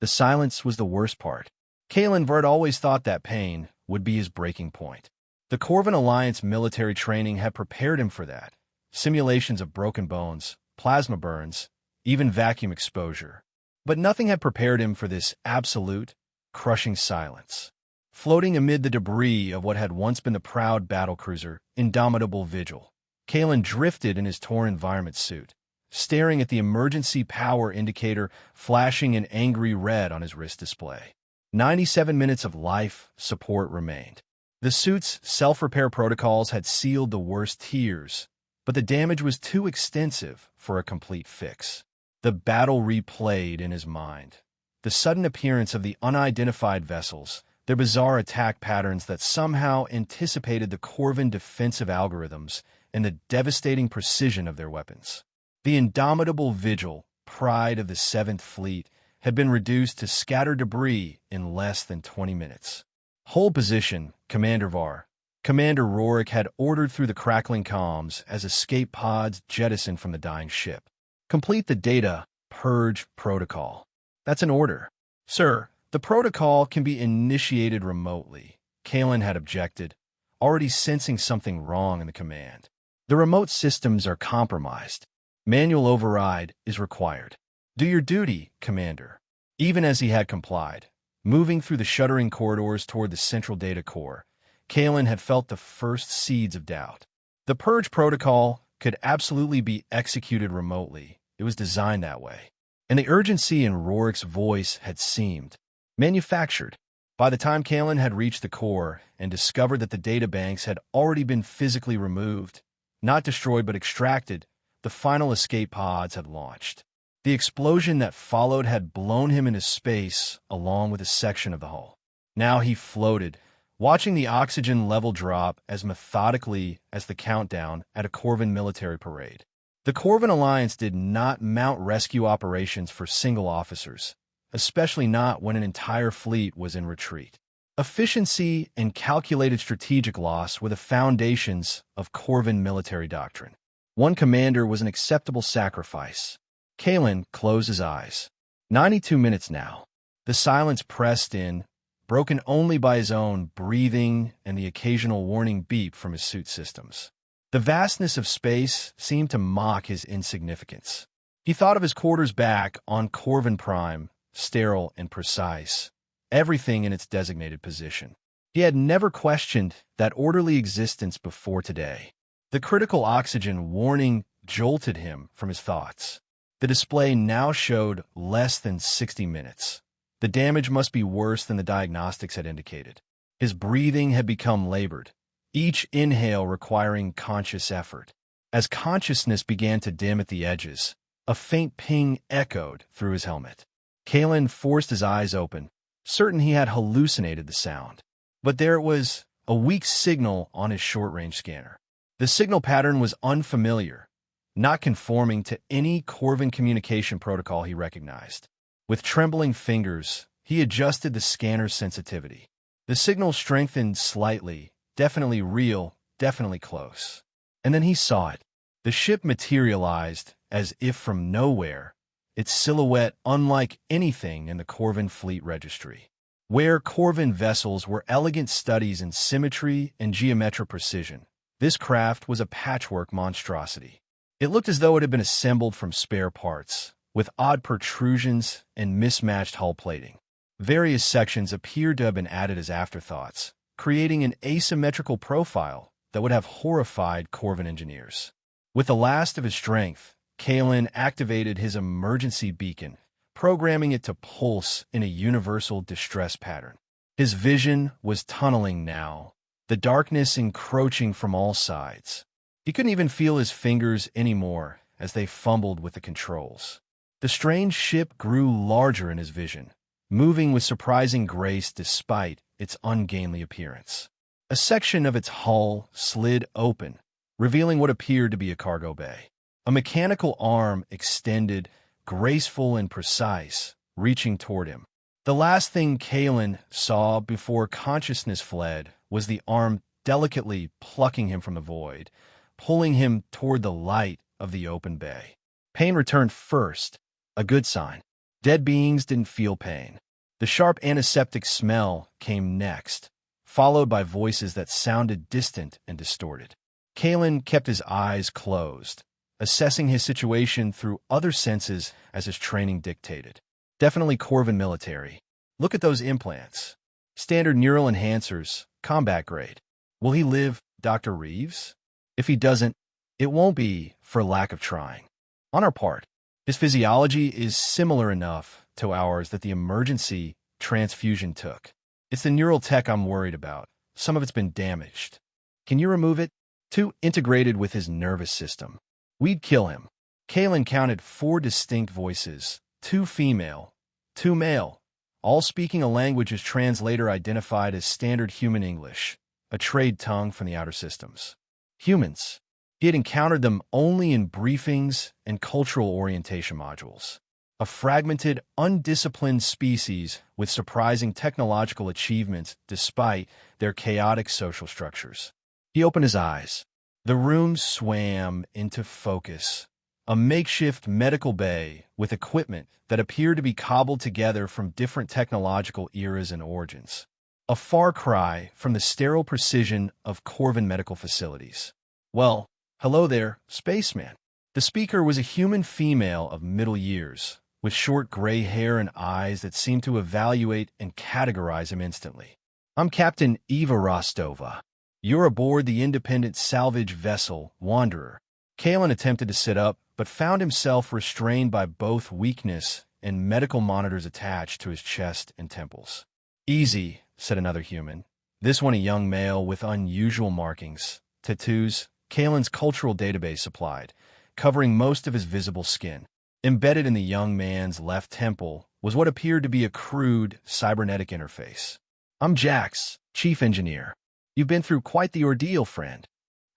The silence was the worst part. Kalen Vert always thought that pain would be his breaking point. The Corvin Alliance military training had prepared him for that. Simulations of broken bones, plasma burns, even vacuum exposure. But nothing had prepared him for this absolute, crushing silence. Floating amid the debris of what had once been the proud battlecruiser, Indomitable Vigil, Kalen drifted in his torn environment suit, staring at the emergency power indicator flashing an angry red on his wrist display. 97 minutes of life support remained. The suit's self-repair protocols had sealed the worst tears, but the damage was too extensive for a complete fix. The battle replayed in his mind. The sudden appearance of the unidentified vessels, their bizarre attack patterns that somehow anticipated the Corvin defensive algorithms, and the devastating precision of their weapons. The Indomitable Vigil, pride of the 7th Fleet, had been reduced to scattered debris in less than 20 minutes. Hold position, Commander Var. Commander Rorik had ordered through the crackling comms as escape pods jettisoned from the dying ship. Complete the data purge protocol. That's an order. Sir, the protocol can be initiated remotely. Kalen had objected, already sensing something wrong in the command. The remote systems are compromised. Manual override is required. Do your duty, Commander. Even as he had complied, moving through the shuddering corridors toward the central data core, Kalen had felt the first seeds of doubt. The purge protocol could absolutely be executed remotely. It was designed that way. And the urgency in Rorik's voice had seemed manufactured. By the time Kalen had reached the core and discovered that the data banks had already been physically removed, not destroyed but extracted, the final escape pods had launched. The explosion that followed had blown him into space along with a section of the hull. Now he floated, watching the oxygen level drop as methodically as the countdown at a Corvin military parade. The Corvin Alliance did not mount rescue operations for single officers, especially not when an entire fleet was in retreat. Efficiency and calculated strategic loss were the foundations of Corvin military doctrine. One commander was an acceptable sacrifice. Kalen closed his eyes. 92 minutes now. The silence pressed in, broken only by his own breathing and the occasional warning beep from his suit systems. The vastness of space seemed to mock his insignificance. He thought of his quarters back on Corvin Prime, sterile and precise, everything in its designated position. He had never questioned that orderly existence before today. The critical oxygen warning jolted him from his thoughts. The display now showed less than 60 minutes. The damage must be worse than the diagnostics had indicated. His breathing had become labored, each inhale requiring conscious effort. As consciousness began to dim at the edges, a faint ping echoed through his helmet. Kalen forced his eyes open, certain he had hallucinated the sound. But there it was, a weak signal on his short-range scanner. The signal pattern was unfamiliar, not conforming to any Corvin communication protocol he recognized. With trembling fingers, he adjusted the scanner's sensitivity. The signal strengthened slightly, definitely real, definitely close. And then he saw it. The ship materialized as if from nowhere, its silhouette unlike anything in the Corvin fleet registry. Where Corvin vessels were elegant studies in symmetry and geometric precision, this craft was a patchwork monstrosity. It looked as though it had been assembled from spare parts, with odd protrusions and mismatched hull plating. Various sections appeared to have been added as afterthoughts, creating an asymmetrical profile that would have horrified Corvin engineers. With the last of his strength, Kalen activated his emergency beacon, programming it to pulse in a universal distress pattern. His vision was tunneling now, the darkness encroaching from all sides. He couldn't even feel his fingers anymore as they fumbled with the controls. The strange ship grew larger in his vision, moving with surprising grace despite its ungainly appearance. A section of its hull slid open, revealing what appeared to be a cargo bay. A mechanical arm extended, graceful and precise, reaching toward him. The last thing Kalen saw before consciousness fled was the arm delicately plucking him from the void, pulling him toward the light of the open bay. Pain returned first, a good sign. Dead beings didn't feel pain. The sharp antiseptic smell came next, followed by voices that sounded distant and distorted. Kalen kept his eyes closed, assessing his situation through other senses as his training dictated. Definitely Corvin military. Look at those implants. Standard neural enhancers, combat grade. Will he live, Dr. Reeves? If he doesn't, it won't be for lack of trying. On our part, his physiology is similar enough to ours that the emergency transfusion took. It's the neural tech I'm worried about. Some of it's been damaged. Can you remove it? Too integrated with his nervous system. We'd kill him. Kalen counted 4 distinct voices, 2 female, 2 male, all speaking a language his translator identified as standard human English, a trade tongue from the outer systems. Humans. He had encountered them only in briefings and cultural orientation modules. A fragmented, undisciplined species with surprising technological achievements despite their chaotic social structures. He opened his eyes. The room swam into focus. A makeshift medical bay with equipment that appeared to be cobbled together from different technological eras and origins. A far cry from the sterile precision of Corvin medical facilities. Well, hello there, spaceman. The speaker was a human female of middle years, with short gray hair and eyes that seemed to evaluate and categorize him instantly. I'm Captain Eva Rostova. You're aboard the independent salvage vessel, Wanderer. Kalen attempted to sit up, but found himself restrained by both weakness and medical monitors attached to his chest and temples. Easy, said another human. This one a young male with unusual markings, tattoos, Kalen's cultural database supplied, covering most of his visible skin. Embedded in the young man's left temple was what appeared to be a crude, cybernetic interface. I'm Jax, chief engineer. You've been through quite the ordeal, friend.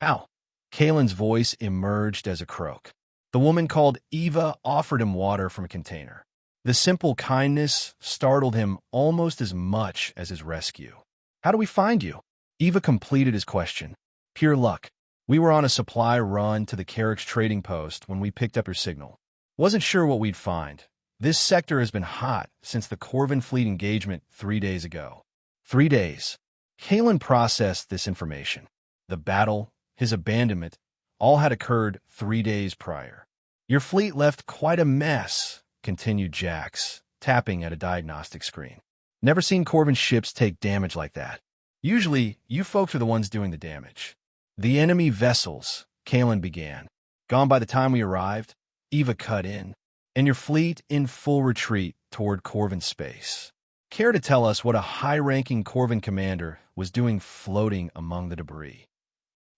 Ow. Kalen's voice emerged as a croak. The woman called Eva offered him water from a container. The simple kindness startled him almost as much as his rescue. How do we find you? Eva completed his question. Pure luck. We were on a supply run to the Carrick's trading post when we picked up your signal. Wasn't sure what we'd find. This sector has been hot since the Corvin fleet engagement 3 days ago. 3 days. Kalen processed this information. The battle, his abandonment, all had occurred 3 days prior. Your fleet left quite a mess, continued Jax, tapping at a diagnostic screen. Never seen Corvin ships take damage like that. Usually, you folks are the ones doing the damage. The enemy vessels, Kalen began. Gone by the time we arrived, Eva cut in, and your fleet in full retreat toward Corvin space. Care to tell us what a high-ranking Corvin commander was doing floating among the debris?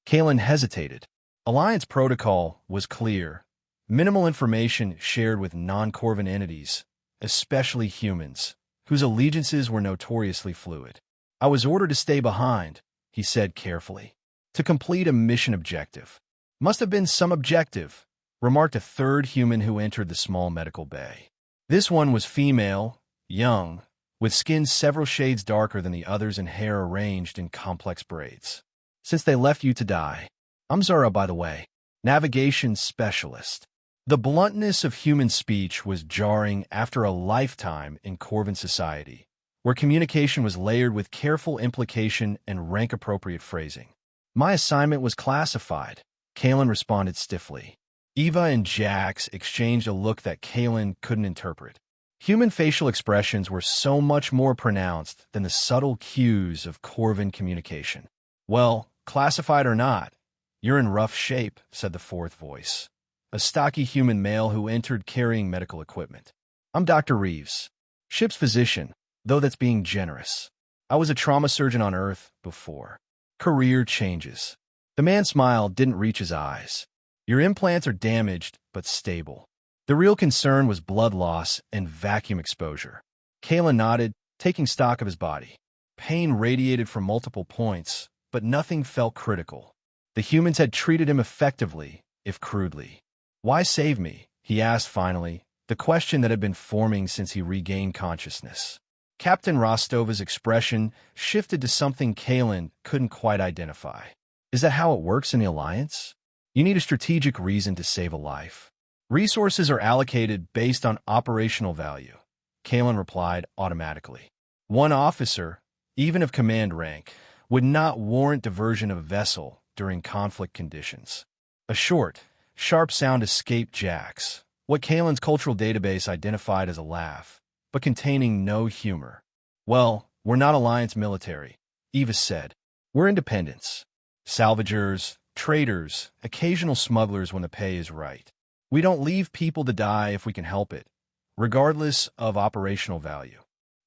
Kalen hesitated. Alliance protocol was clear. Minimal information shared with non-Corvin entities, especially humans, whose allegiances were notoriously fluid. I was ordered to stay behind, he said carefully, to complete a mission objective. Must have been some objective, remarked a third human who entered the small medical bay. This one was female, young, with skin several shades darker than the others and hair arranged in complex braids. Since they left you to die. I'm Zara, by the way, navigation specialist. The bluntness of human speech was jarring after a lifetime in Corvin society, where communication was layered with careful implication and rank-appropriate phrasing. My assignment was classified, Kalen responded stiffly. Eva and Jax exchanged a look that Kalen couldn't interpret. Human facial expressions were so much more pronounced than the subtle cues of Corvin communication. Well, classified or not, you're in rough shape, said the fourth voice, a stocky human male who entered carrying medical equipment. I'm Dr. Reeves, ship's physician, though that's being generous. I was a trauma surgeon on Earth before. Career changes. The man's smile didn't reach his eyes. Your implants are damaged, but stable. The real concern was blood loss and vacuum exposure. Kalen nodded, taking stock of his body. Pain radiated from multiple points, but nothing felt critical. The humans had treated him effectively, if crudely. Why save me? He asked finally, the question that had been forming since he regained consciousness. Captain Rostova's expression shifted to something Kalen couldn't quite identify. Is that how it works in the Alliance? You need a strategic reason to save a life. Resources are allocated based on operational value. Kalen replied automatically. One officer, even of command rank, would not warrant diversion of a vessel during conflict conditions. A short, sharp sound escaped Jax, what Kalen's cultural database identified as a laugh, but containing no humor. Well, we're not Alliance military, Eva said. We're independents. Salvagers, traders, occasional smugglers when the pay is right. We don't leave people to die if we can help it, regardless of operational value.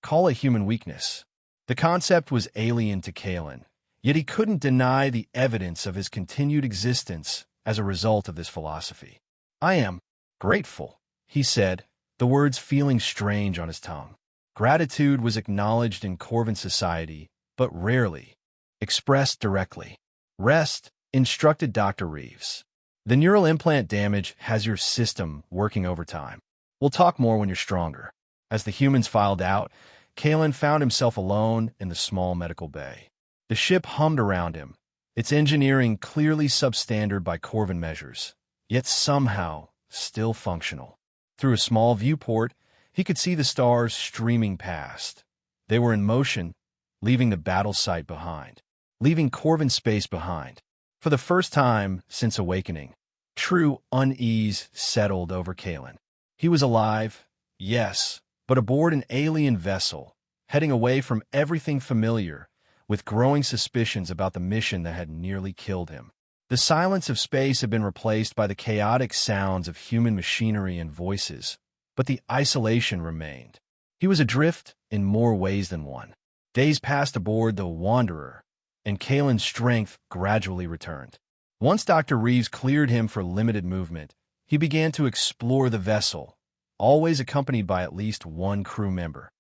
Call it human weakness. The concept was alien to Kalen, yet he couldn't deny the evidence of his continued existence as a result of this philosophy. I am grateful, he said, the words feeling strange on his tongue. Gratitude was acknowledged in Corvin society, but rarely expressed directly. Rest, instructed Dr. Reeves. The neural implant damage has your system working overtime. We'll talk more when you're stronger. As the humans filed out, Kalen found himself alone in the small medical bay. The ship hummed around him, its engineering clearly substandard by Corvin measures, yet somehow still functional. Through a small viewport, he could see the stars streaming past. They were in motion, leaving the battle site behind, leaving Corvin space behind. For the first time since awakening, true unease settled over Kalen. He was alive, yes, but aboard an alien vessel, heading away from everything familiar, with growing suspicions about the mission that had nearly killed him. The silence of space had been replaced by the chaotic sounds of human machinery and voices, but the isolation remained. He was adrift in more ways than one. Days passed aboard the Wanderer, and Kalen's strength gradually returned. Once Dr. Reeves cleared him for limited movement, he began to explore the vessel, always accompanied by at least one crew member,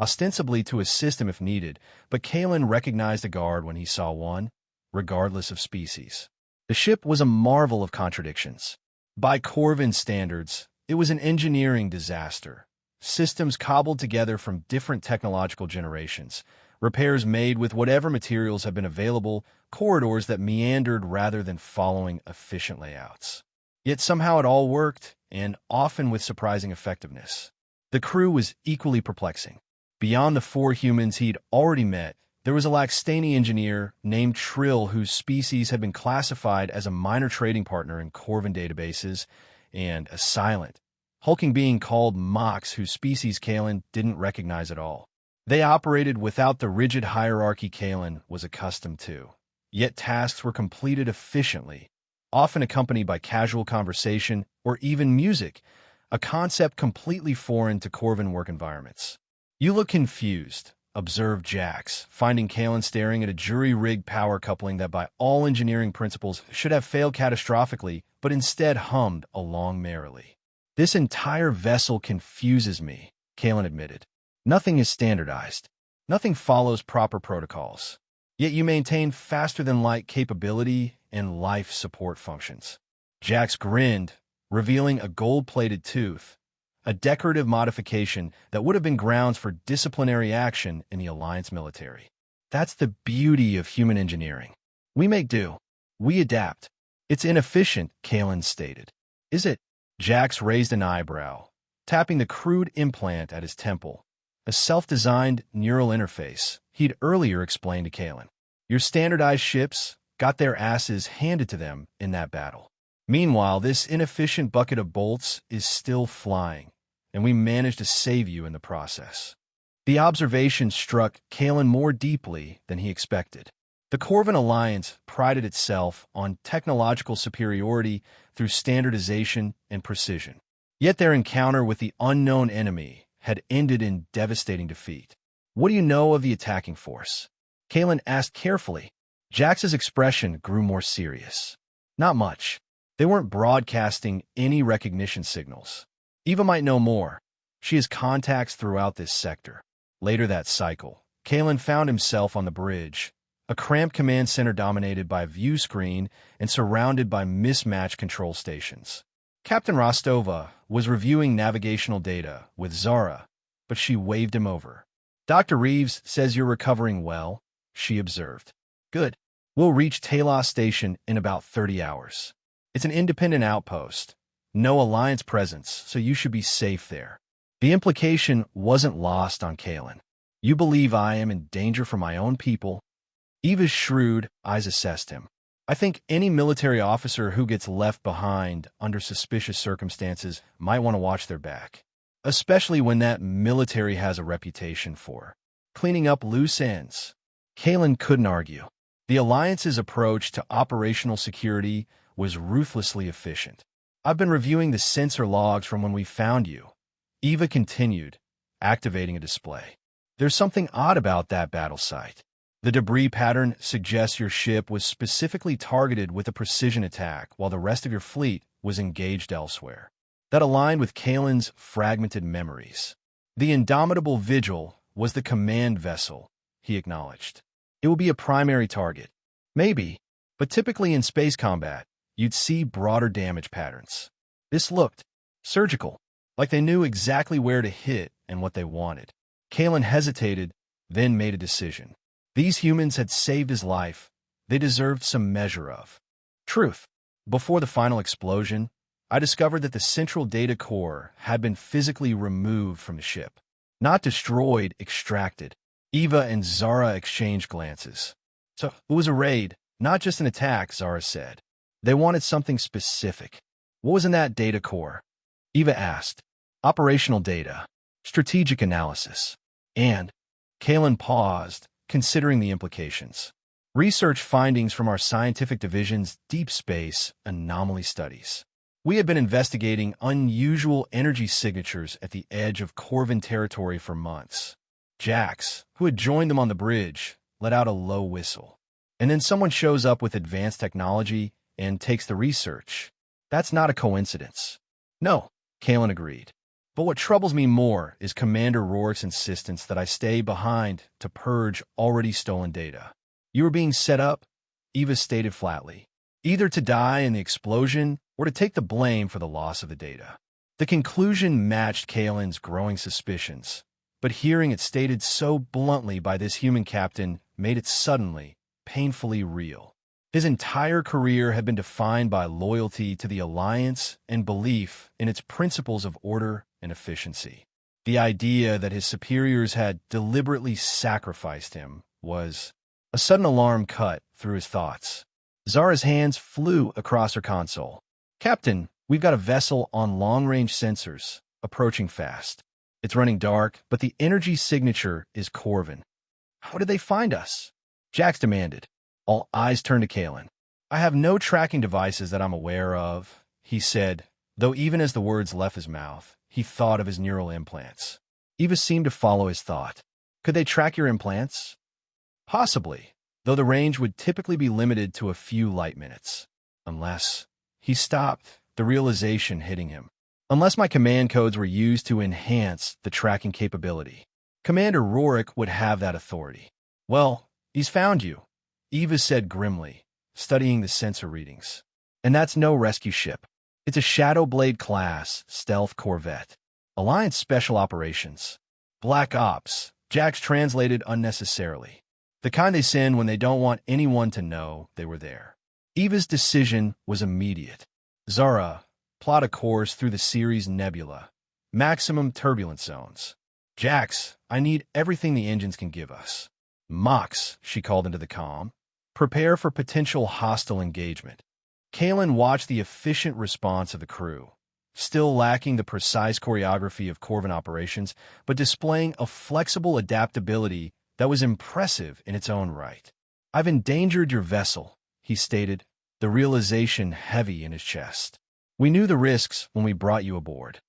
ostensibly to assist him if needed, but Kalen recognized a guard when he saw one, regardless of species. The ship was a marvel of contradictions. By Corvin standards, it was an engineering disaster. Systems cobbled together from different technological generations, repairs made with whatever materials had been available, corridors that meandered rather than following efficient layouts. Yet somehow it all worked, and often with surprising effectiveness. The crew was equally perplexing. Beyond the 4 humans he'd already met, there was a Laxtani engineer named Trill whose species had been classified as a minor trading partner in Corvin databases, and a silent, hulking being called Mox whose species Kalen didn't recognize at all. They operated without the rigid hierarchy Kalen was accustomed to, yet tasks were completed efficiently, often accompanied by casual conversation or even music, a concept completely foreign to Corvin work environments. You look confused, observed Jax, finding Kalen staring at a jury-rigged power coupling that by all engineering principles should have failed catastrophically, but instead hummed along merrily. This entire vessel confuses me, Kalen admitted. Nothing is standardized. Nothing follows proper protocols. Yet you maintain faster-than-light capability and life support functions. Jax grinned, revealing a gold-plated tooth, a decorative modification that would have been grounds for disciplinary action in the Alliance military. That's the beauty of human engineering. We make do. We adapt. It's inefficient, Kalen stated. Is it? Jax raised an eyebrow, tapping the crude implant at his temple, a self-designed neural interface he'd earlier explained to Kalen. Your standardized ships got their asses handed to them in that battle. Meanwhile, this inefficient bucket of bolts is still flying, and we managed to save you in the process. The observation struck Kalen more deeply than he expected. The Corvin Alliance prided itself on technological superiority through standardization and precision. Yet their encounter with the unknown enemy had ended in devastating defeat. What do you know of the attacking force? Kalen asked carefully. Jax's expression grew more serious. Not much. They weren't broadcasting any recognition signals. Eva might know more. She has contacts throughout this sector. Later that cycle, Kalen found himself on the bridge, a cramped command center dominated by a view screen and surrounded by mismatched control stations. Captain Rostova was reviewing navigational data with Zara, but she waved him over. Dr. Reeves says you're recovering well, she observed. Good. We'll reach Talos Station in about 30 hours. It's an independent outpost. No Alliance presence, so you should be safe there. The implication wasn't lost on Kalen. You believe I am in danger for my own people? Eva's shrewd eyes assessed him. I think any military officer who gets left behind under suspicious circumstances might want to watch their back, especially when that military has a reputation for cleaning up loose ends. Kalen couldn't argue. The Alliance's approach to operational security was ruthlessly efficient. I've been reviewing the sensor logs from when we found you. Eva continued, activating a display. There's something odd about that battle site. The debris pattern suggests your ship was specifically targeted with a precision attack while the rest of your fleet was engaged elsewhere. That aligned with Kalen's fragmented memories. The indomitable Vigil was the command vessel, he acknowledged. It will be a primary target. Maybe, but typically in space combat, you'd see broader damage patterns. This looked surgical, like they knew exactly where to hit and what they wanted. Kalen hesitated, then made a decision. These humans had saved his life. They deserved some measure of truth. Before the final explosion, I discovered that the central data core had been physically removed from the ship. Not destroyed, extracted. Eva and Zara exchanged glances. So it was a raid, not just an attack, Zara said. They wanted something specific. What was in that data core? Eva asked. Operational data, strategic analysis, and Kalen paused, considering the implications. Research findings from our scientific division's deep space anomaly studies. We had been investigating unusual energy signatures at the edge of Corvin territory for months. Jax, who had joined them on the bridge, let out a low whistle. And then someone shows up with advanced technology and takes the research. That's not a coincidence. No, Kalen agreed. But what troubles me more is Commander Rourke's insistence that I stay behind to purge already stolen data. You were being set up, Eva stated flatly, either to die in the explosion or to take the blame for the loss of the data. The conclusion matched Kalen's growing suspicions, but hearing it stated so bluntly by this human captain made it suddenly, painfully real. His entire career had been defined by loyalty to the Alliance and belief in its principles of order and efficiency. The idea that his superiors had deliberately sacrificed him was a sudden alarm cut through his thoughts. Zara's hands flew across her console. Captain, we've got a vessel on long-range sensors, approaching fast. It's running dark, but the energy signature is Corvin. How did they find us? Jax demanded. All eyes turned to Kalen. I have no tracking devices that I'm aware of, he said, though even as the words left his mouth, he thought of his neural implants. Eva seemed to follow his thought. Could they track your implants? Possibly, though the range would typically be limited to a few light minutes. Unless... He stopped, the realization hitting him. Unless my command codes were used to enhance the tracking capability. Commander Rourke would have that authority. Well, he's found you, Eva said grimly, studying the sensor readings. And that's no rescue ship. It's a Shadow Blade class stealth corvette. Alliance Special Operations. Black Ops, Jax translated unnecessarily. The kind they send when they don't want anyone to know they were there. Eva's decision was immediate. Zara, plot a course through the Ceres Nebula. Maximum turbulence zones. Jax, I need everything the engines can give us. Mox, she called into the comm. Prepare for potential hostile engagement. Kalen watched the efficient response of the crew, still lacking the precise choreography of Corvin operations, but displaying a flexible adaptability that was impressive in its own right. I've endangered your vessel, he stated, the realization heavy in his chest. We knew the risks when we brought you aboard.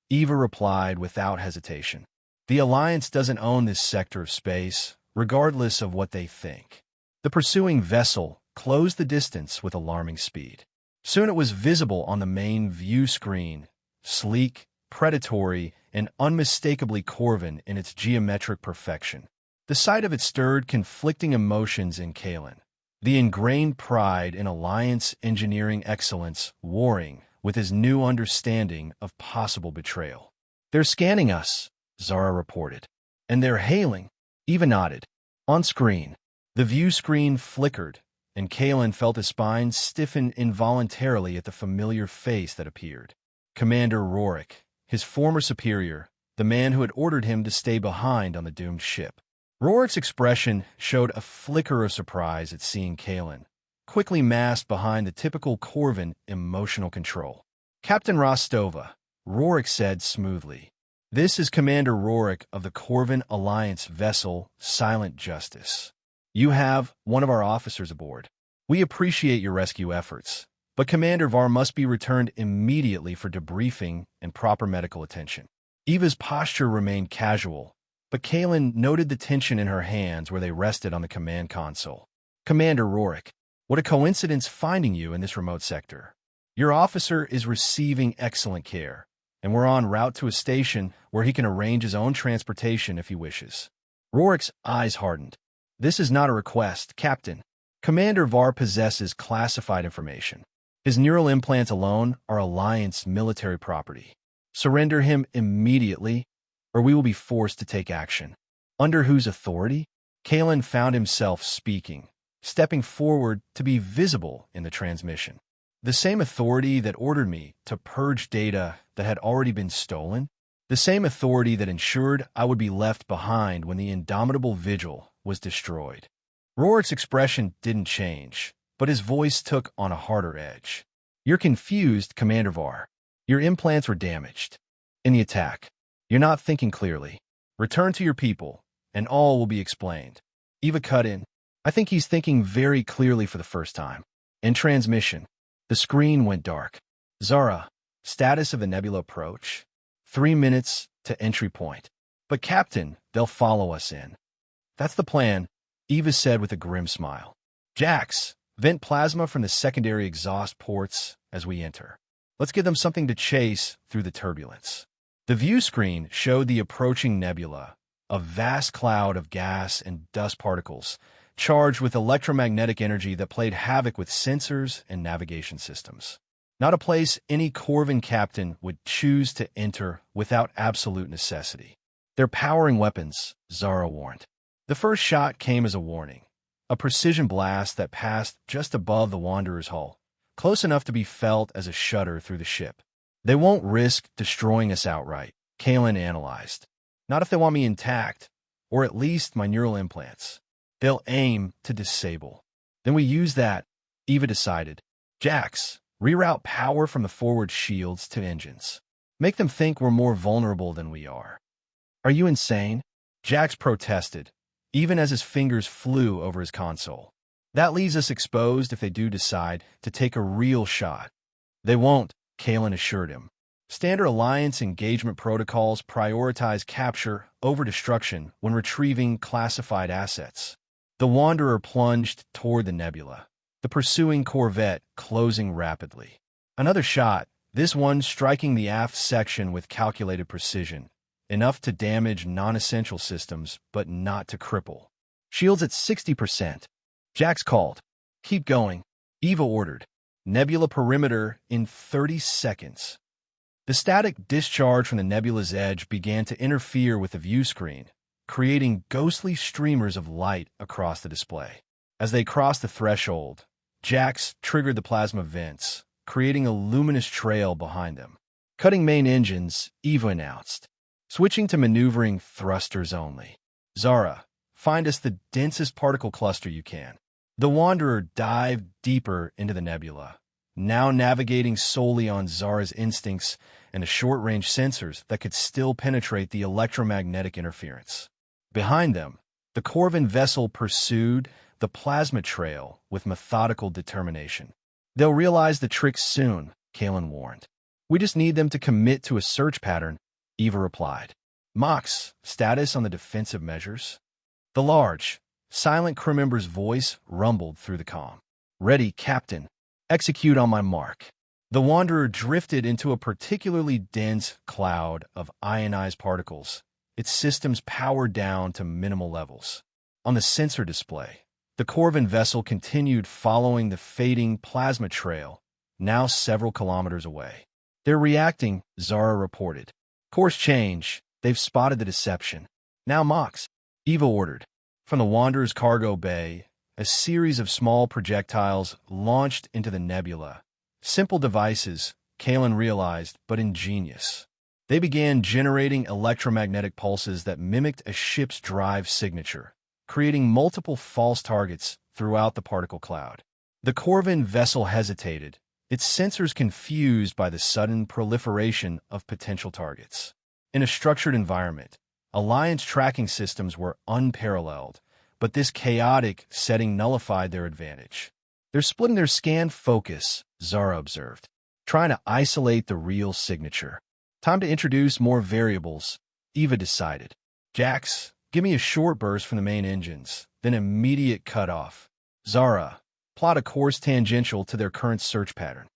Eva replied without hesitation. The Alliance doesn't own this sector of space, regardless of what they think. The pursuing vessel closed the distance with alarming speed. Soon it was visible on the main view screen, sleek, predatory, and unmistakably Corvin in its geometric perfection. The sight of it stirred conflicting emotions in Kalen. The ingrained pride in Alliance engineering excellence warring with his new understanding of possible betrayal. They're scanning us, Zara reported. And they're hailing. Eva nodded. On screen, the view screen flickered, and Kalen felt his spine stiffen involuntarily at the familiar face that appeared. Commander Rourke, his former superior, the man who had ordered him to stay behind on the doomed ship. Rorik's expression showed a flicker of surprise at seeing Kalen, quickly masked behind the typical Corvin emotional control. "Captain Rostova," Rorik said smoothly. "This is Commander Rorik of the Corvin Alliance vessel, Silent Justice. You have one of our officers aboard. We appreciate your rescue efforts, but Commander Var must be returned immediately for debriefing and proper medical attention." Eva's posture remained casual, but Kalen noted the tension in her hands where they rested on the command console. "Commander Rorik, what a coincidence finding you in this remote sector. Your officer is receiving excellent care, and we're en route to a station where he can arrange his own transportation if he wishes." Rorik's eyes hardened. "This is not a request, Captain. Commander Var possesses classified information. His neural implants alone are Alliance military property. Surrender him immediately, or we will be forced to take action." "Under whose authority?" Kalen found himself speaking, stepping forward to be visible in the transmission. "The same authority that ordered me to purge data that had already been stolen? The same authority that ensured I would be left behind when the indomitable Vigil was destroyed." Rorik's expression didn't change, but his voice took on a harder edge. "You're confused, Commander Var. Your implants were damaged in the attack. You're not thinking clearly. Return to your people, and all will be explained." Eva cut in. "I think he's thinking very clearly for the first time." In transmission, the screen went dark. "Zara, status of the nebula approach. 3 minutes to entry point. But Captain, they'll follow us in." "That's the plan," Eva said with a grim smile. "Jax, vent plasma from the secondary exhaust ports as we enter. Let's give them something to chase through the turbulence." The view screen showed the approaching nebula, a vast cloud of gas and dust particles, charged with electromagnetic energy that played havoc with sensors and navigation systems. Not a place any Corvin captain would choose to enter without absolute necessity. "They're powering weapons," Zara warned. The first shot came as a warning, a precision blast that passed just above the Wanderer's hull, close enough to be felt as a shudder through the ship. "They won't risk destroying us outright," Kalen analyzed. "Not if they want me intact, or at least my neural implants. They'll aim to disable. Then we use that," Eva decided. "Jax, reroute power from the forward shields to engines. Make them think we're more vulnerable than we are." "Are you insane?" Jax protested, even as his fingers flew over his console. "That leaves us exposed if they do decide to take a real shot." "They won't," Kalen assured him. "Standard Alliance engagement protocols prioritize capture over destruction when retrieving classified assets." The Wanderer plunged toward the nebula, the pursuing corvette closing rapidly. Another shot, this one striking the aft section with calculated precision, enough to damage non-essential systems but not to cripple. "Shields at 60%. Jax called. "Keep going," Eva ordered. "Nebula perimeter in 30 seconds." The static discharge from the nebula's edge began to interfere with the view screen, creating ghostly streamers of light across the display. As they crossed the threshold, Jax triggered the plasma vents, creating a luminous trail behind them. "Cutting main engines," Eva announced. "Switching to maneuvering thrusters only. Zara, find us the densest particle cluster you can." The Wanderer dived deeper into the nebula, now navigating solely on Zara's instincts and the short-range sensors that could still penetrate the electromagnetic interference. Behind them, the Corvin vessel pursued the plasma trail with methodical determination. "They'll realize the trick soon," Kalen warned. "We just need them to commit to a search pattern," Eva replied. "Mox, status on the defensive measures?" The large, silent crew member's voice rumbled through the comm. "Ready, Captain. Execute on my mark." The Wanderer drifted into a particularly dense cloud of ionized particles, its systems powered down to minimal levels. On the sensor display, the Corvin vessel continued following the fading plasma trail, now several kilometers away. "They're reacting," Zara reported. "Course change. They've spotted the deception." "Now Mox," Eva ordered. From the Wanderer's cargo bay, a series of small projectiles launched into the nebula. Simple devices, Kalen realized, but ingenious. They began generating electromagnetic pulses that mimicked a ship's drive signature, creating multiple false targets throughout the particle cloud. The Corvin vessel hesitated, its sensors confused by the sudden proliferation of potential targets. In a structured environment, Alliance tracking systems were unparalleled, but this chaotic setting nullified their advantage. "They're splitting their scan focus," Zara observed, "trying to isolate the real signature. Time to introduce more variables," Eva decided. "Jax, give me a short burst from the main engines, then immediate cutoff. Zara, plot a course tangential to their current search pattern."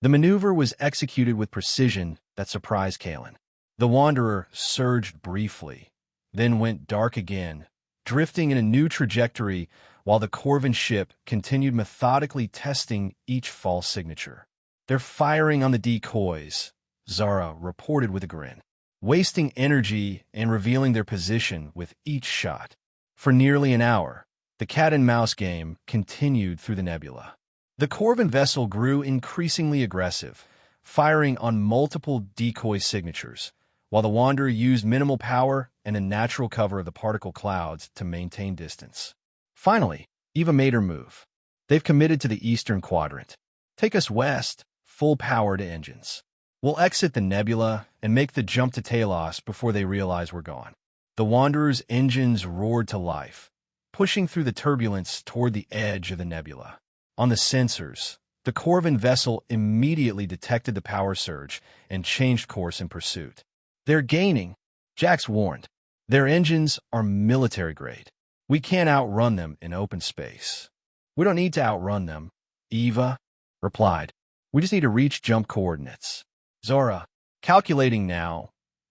The maneuver was executed with precision that surprised Kalen. The Wanderer surged briefly, then went dark again, drifting in a new trajectory while the Corvin ship continued methodically testing each false signature. "They're firing on the decoys," Zara reported with a grin, wasting energy and revealing their position with each shot. For nearly an hour, the cat-and-mouse game continued through the nebula. The Corvin vessel grew increasingly aggressive, firing on multiple decoy signatures, while the Wanderer used minimal power and a natural cover of the particle clouds to maintain distance. Finally, Eva made her move. "They've committed to the eastern quadrant. Take us west, full power to engines. We'll exit the nebula and make the jump to Talos before they realize we're gone." The Wanderer's engines roared to life, pushing through the turbulence toward the edge of the nebula. On the sensors, the Corvin vessel immediately detected the power surge and changed course in pursuit. "They're gaining," Jax warned. "Their engines are military-grade. We can't outrun them in open space." "We don't need to outrun them," Eva replied. "We just need to reach jump coordinates." Zora, calculating now,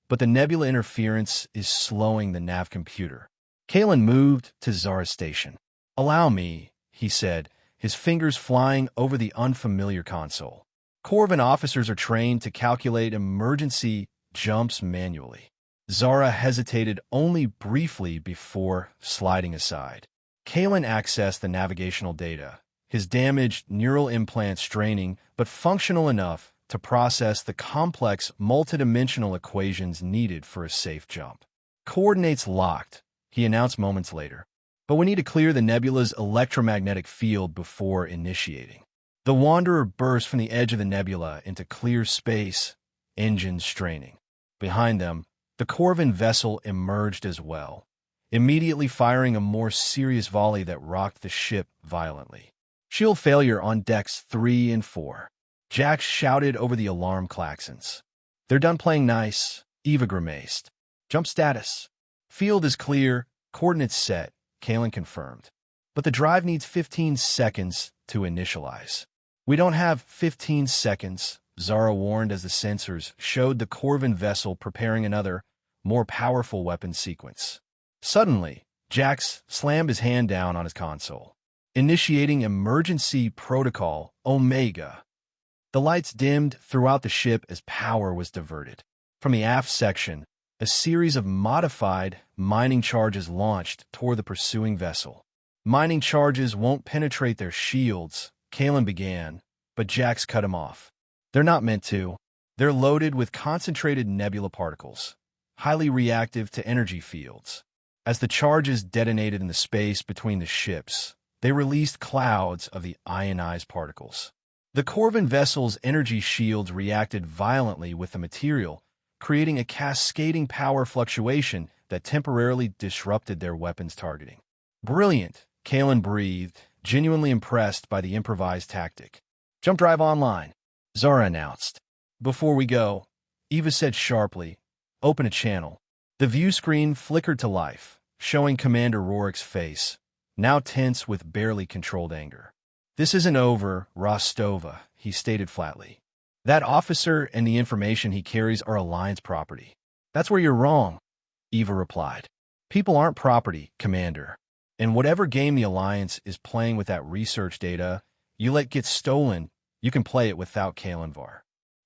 but the nebula interference is slowing the nav computer. Kalen moved to Zara's station. "Allow me," he said, his fingers flying over the unfamiliar console. Corvin officers are trained to calculate emergency jumps manually. Zara hesitated only briefly before sliding aside. Kalen accessed the navigational data, his damaged neural implants straining but functional enough to process the complex multidimensional equations needed for a safe jump. "Coordinates locked," he announced moments later. "But we need to clear the nebula's electromagnetic field before initiating." The Wanderer burst from the edge of the nebula into clear space, engines straining. Behind them, the Corvin vessel emerged as well, immediately firing a more serious volley that rocked the ship violently. "Shield failure on decks 3 and 4. Jax shouted over the alarm klaxons. "They're done playing nice," Eva grimaced. "Jump status. Field is clear, coordinates set," Kalen confirmed. "But the drive needs 15 seconds to initialize." "We don't have 15 seconds," Zara warned as the sensors showed the Corvin vessel preparing another, more powerful weapon sequence. Suddenly, Jax slammed his hand down on his console. "Initiating emergency protocol, Omega." The lights dimmed throughout the ship as power was diverted. From the aft section, a series of modified mining charges launched toward the pursuing vessel. "Mining charges won't penetrate their shields," Kalen began, but Jax cut him off. "They're not meant to. They're loaded with concentrated nebula particles, highly reactive to energy fields. As the charges detonated in the space between the ships, they released clouds of the ionized particles. The Corvin vessel's energy shields reacted violently with the material, creating a cascading power fluctuation that temporarily disrupted their weapons targeting. "Brilliant," Kalen breathed, genuinely impressed by the improvised tactic. "Jump drive online," Zara announced. "Before we go," Eva said sharply, "open a channel." The view screen flickered to life, showing Commander Rorik's face, now tense with barely controlled anger. "This isn't over, Rostova," he stated flatly. "That officer and the information he carries are Alliance property." "That's where you're wrong," Eva replied. "People aren't property, Commander. And whatever game the Alliance is playing with that research data you let get stolen, you can play it without Kalenvar."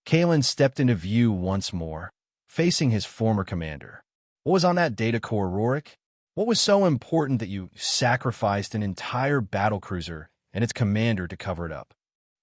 Kalen stepped into view once more, facing his former commander. "What was on that data core, Rorik? What was so important that you sacrificed an entire battlecruiser and its commander to cover it up?"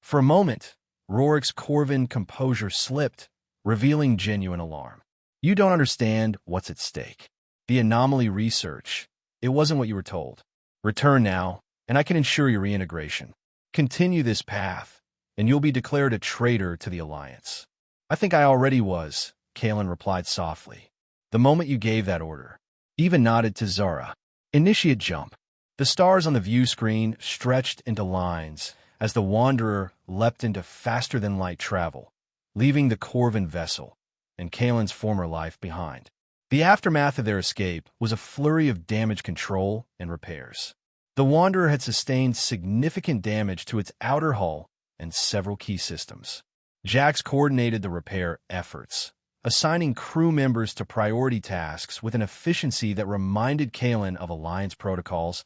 For a moment, Rorik's Corvin composure slipped, revealing genuine alarm. You don't understand what's at stake. The anomaly research, it wasn't what you were told. Return now, and I can ensure your reintegration. Continue this path, and you'll be declared a traitor to the Alliance. I think I already was, Kalen replied softly. The moment you gave that order. Eva nodded to Zara. Initiate jump. The stars on the view screen stretched into lines as the Wanderer leapt into faster-than-light travel, leaving the Corvin vessel and Kalen's former life behind. The aftermath of their escape was a flurry of damage control and repairs. The Wanderer had sustained significant damage to its outer hull and several key systems. Jax coordinated the repair efforts, assigning crew members to priority tasks with an efficiency that reminded Kalen of Alliance protocols,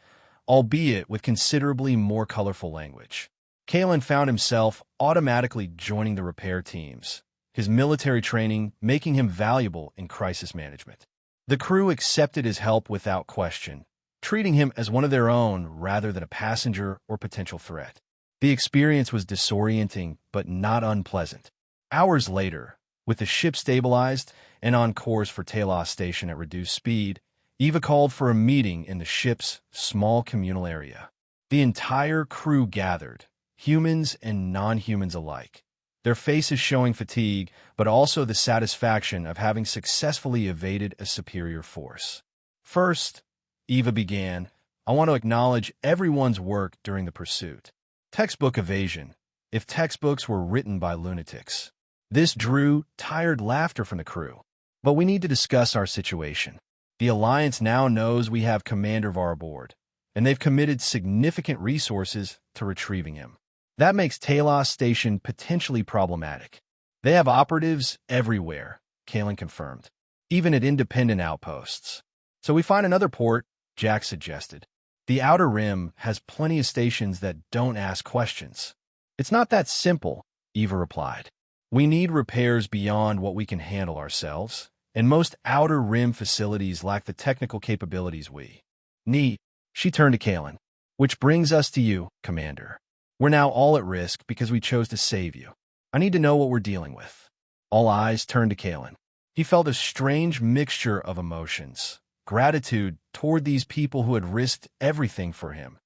albeit with considerably more colorful language. Kalen found himself automatically joining the repair teams, his military training making him valuable in crisis management. The crew accepted his help without question, treating him as one of their own rather than a passenger or potential threat. The experience was disorienting but not unpleasant. Hours later, with the ship stabilized and on course for Talos Station at reduced speed, Eva called for a meeting in the ship's small communal area. The entire crew gathered, humans and non-humans alike, their faces showing fatigue, but also the satisfaction of having successfully evaded a superior force. First, Eva began, I want to acknowledge everyone's work during the pursuit. Textbook evasion, if textbooks were written by lunatics. This drew tired laughter from the crew. But we need to discuss our situation. The Alliance now knows we have Commander Var aboard, and they've committed significant resources to retrieving him. That makes Talos Station potentially problematic. They have operatives everywhere, Kalen confirmed, even at independent outposts. So we find another port, Jack suggested. The Outer Rim has plenty of stations that don't ask questions. It's not that simple, Eva replied. We need repairs beyond what we can handle ourselves, and most Outer Rim facilities lack the technical capabilities we need. She turned to Kalen. Which brings us to you, Commander. We're now all at risk because we chose to save you. I need to know what we're dealing with. All eyes turned to Kalen. He felt a strange mixture of emotions. Gratitude toward these people who had risked everything for him,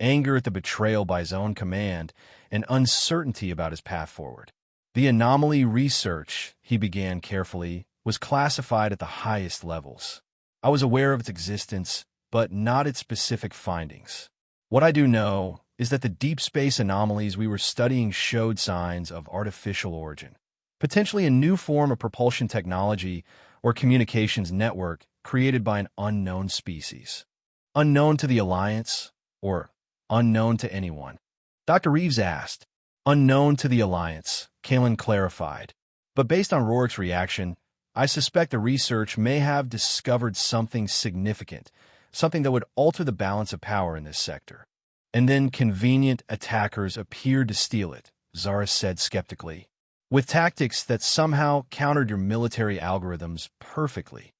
anger at the betrayal by his own command, and uncertainty about his path forward. The anomaly research, he began carefully, was classified at the highest levels. I was aware of its existence, but not its specific findings. What I do know is that the deep space anomalies we were studying showed signs of artificial origin, potentially a new form of propulsion technology or communications network created by an unknown species. Unknown to the Alliance, or unknown to anyone? Dr. Reeves asked. Unknown to the Alliance, Kalen clarified. But based on Rorik's reaction, I suspect the research may have discovered something significant, something that would alter the balance of power in this sector. And then convenient attackers appeared to steal it, Zara said skeptically, with tactics that somehow countered your military algorithms perfectly.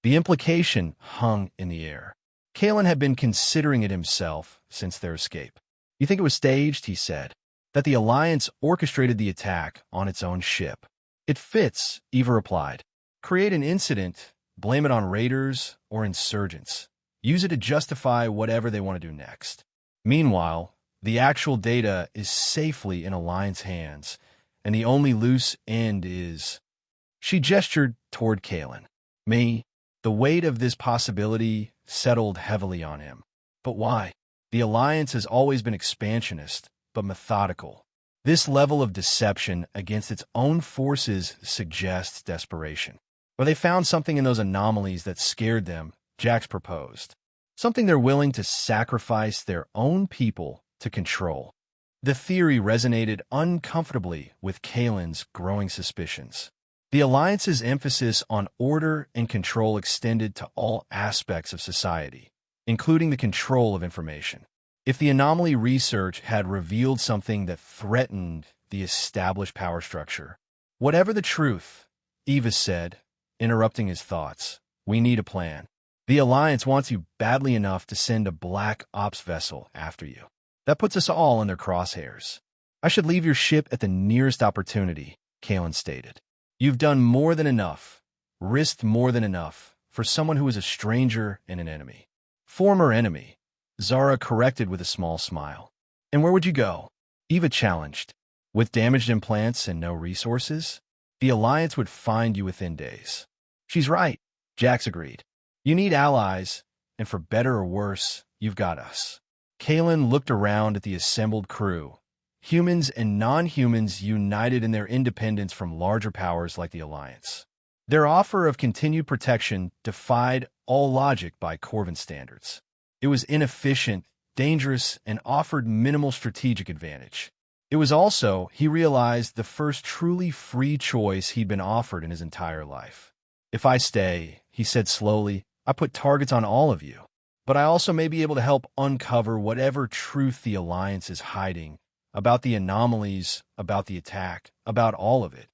The implication hung in the air. Kalen had been considering it himself since their escape. You think it was staged, he said, that the Alliance orchestrated the attack on its own ship. It fits, Eva replied. Create an incident, blame it on raiders or insurgents. Use it to justify whatever they want to do next. Meanwhile, the actual data is safely in Alliance hands, and the only loose end is... She gestured toward Kalen. Me. The weight of this possibility settled heavily on him. But why? The Alliance has always been expansionist, but methodical. This level of deception against its own forces suggests desperation. But they found something in those anomalies that scared them, Jax proposed. Something they're willing to sacrifice their own people to control. The theory resonated uncomfortably with Kalen's growing suspicions. The Alliance's emphasis on order and control extended to all aspects of society, including the control of information. If the anomaly research had revealed something that threatened the established power structure, whatever the truth, Eva said, interrupting his thoughts, we need a plan. The Alliance wants you badly enough to send a black ops vessel after you. That puts us all in their crosshairs. I should leave your ship at the nearest opportunity, Kalen stated. You've done more than enough. risked more than enough for someone who was a stranger and an enemy. Former enemy, Zara corrected with a small smile. And where would you go? Eva challenged. With damaged implants and no resources? The Alliance would find you within days. She's right, Jax agreed. You need allies, and for better or worse, you've got us. Kalen looked around at the assembled crew, humans and non-humans united in their independence from larger powers like the Alliance. Their offer of continued protection defied all logic by Corvin standards. It was inefficient, dangerous, and offered minimal strategic advantage. It was also, he realized, the first truly free choice he'd been offered in his entire life. If I stay, he said slowly, I put targets on all of you. But I also may be able to help uncover whatever truth the Alliance is hiding about the anomalies, about the attack, about all of it.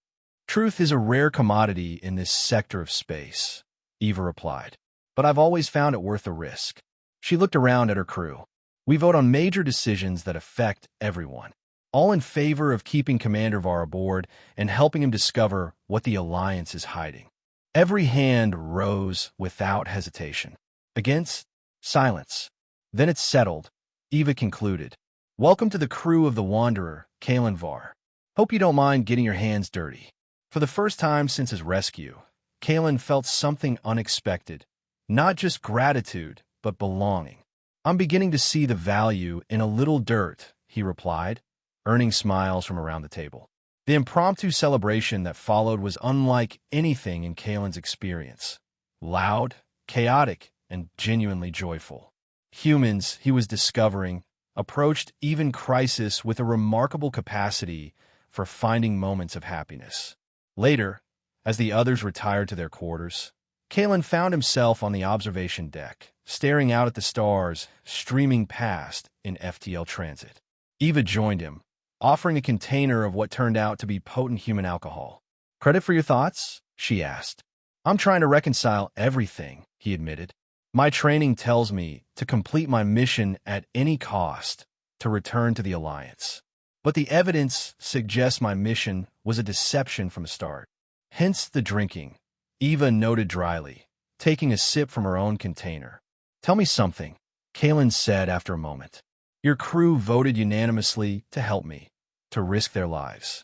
Truth is a rare commodity in this sector of space, Eva replied. But I've always found it worth the risk. She looked around at her crew. We vote on major decisions that affect everyone, all in favor of keeping Commander Var aboard and helping him discover what the Alliance is hiding. Every hand rose without hesitation. Against? Silence. Then it's settled, Eva concluded. Welcome to the crew of the Wanderer, Kalen Var. Hope you don't mind getting your hands dirty. For the first time since his rescue, Kalen felt something unexpected. Not just gratitude, but belonging. I'm beginning to see the value in a little dirt, he replied, earning smiles from around the table. The impromptu celebration that followed was unlike anything in Kalen's experience. Loud, chaotic, and genuinely joyful. Humans, he was discovering, approached even crisis with a remarkable capacity for finding moments of happiness. Later, as the others retired to their quarters, Kalen found himself on the observation deck, staring out at the stars streaming past in FTL transit. Eva joined him, offering a container of what turned out to be potent human alcohol. Credit for your thoughts? She asked. I'm trying to reconcile everything, he admitted. My training tells me to complete my mission at any cost, to return to the Alliance. But the evidence suggests my mission was a deception from the start. Hence the drinking, Eva noted dryly, taking a sip from her own container. Tell me something, Kalen said after a moment. Your crew voted unanimously to help me, to risk their lives.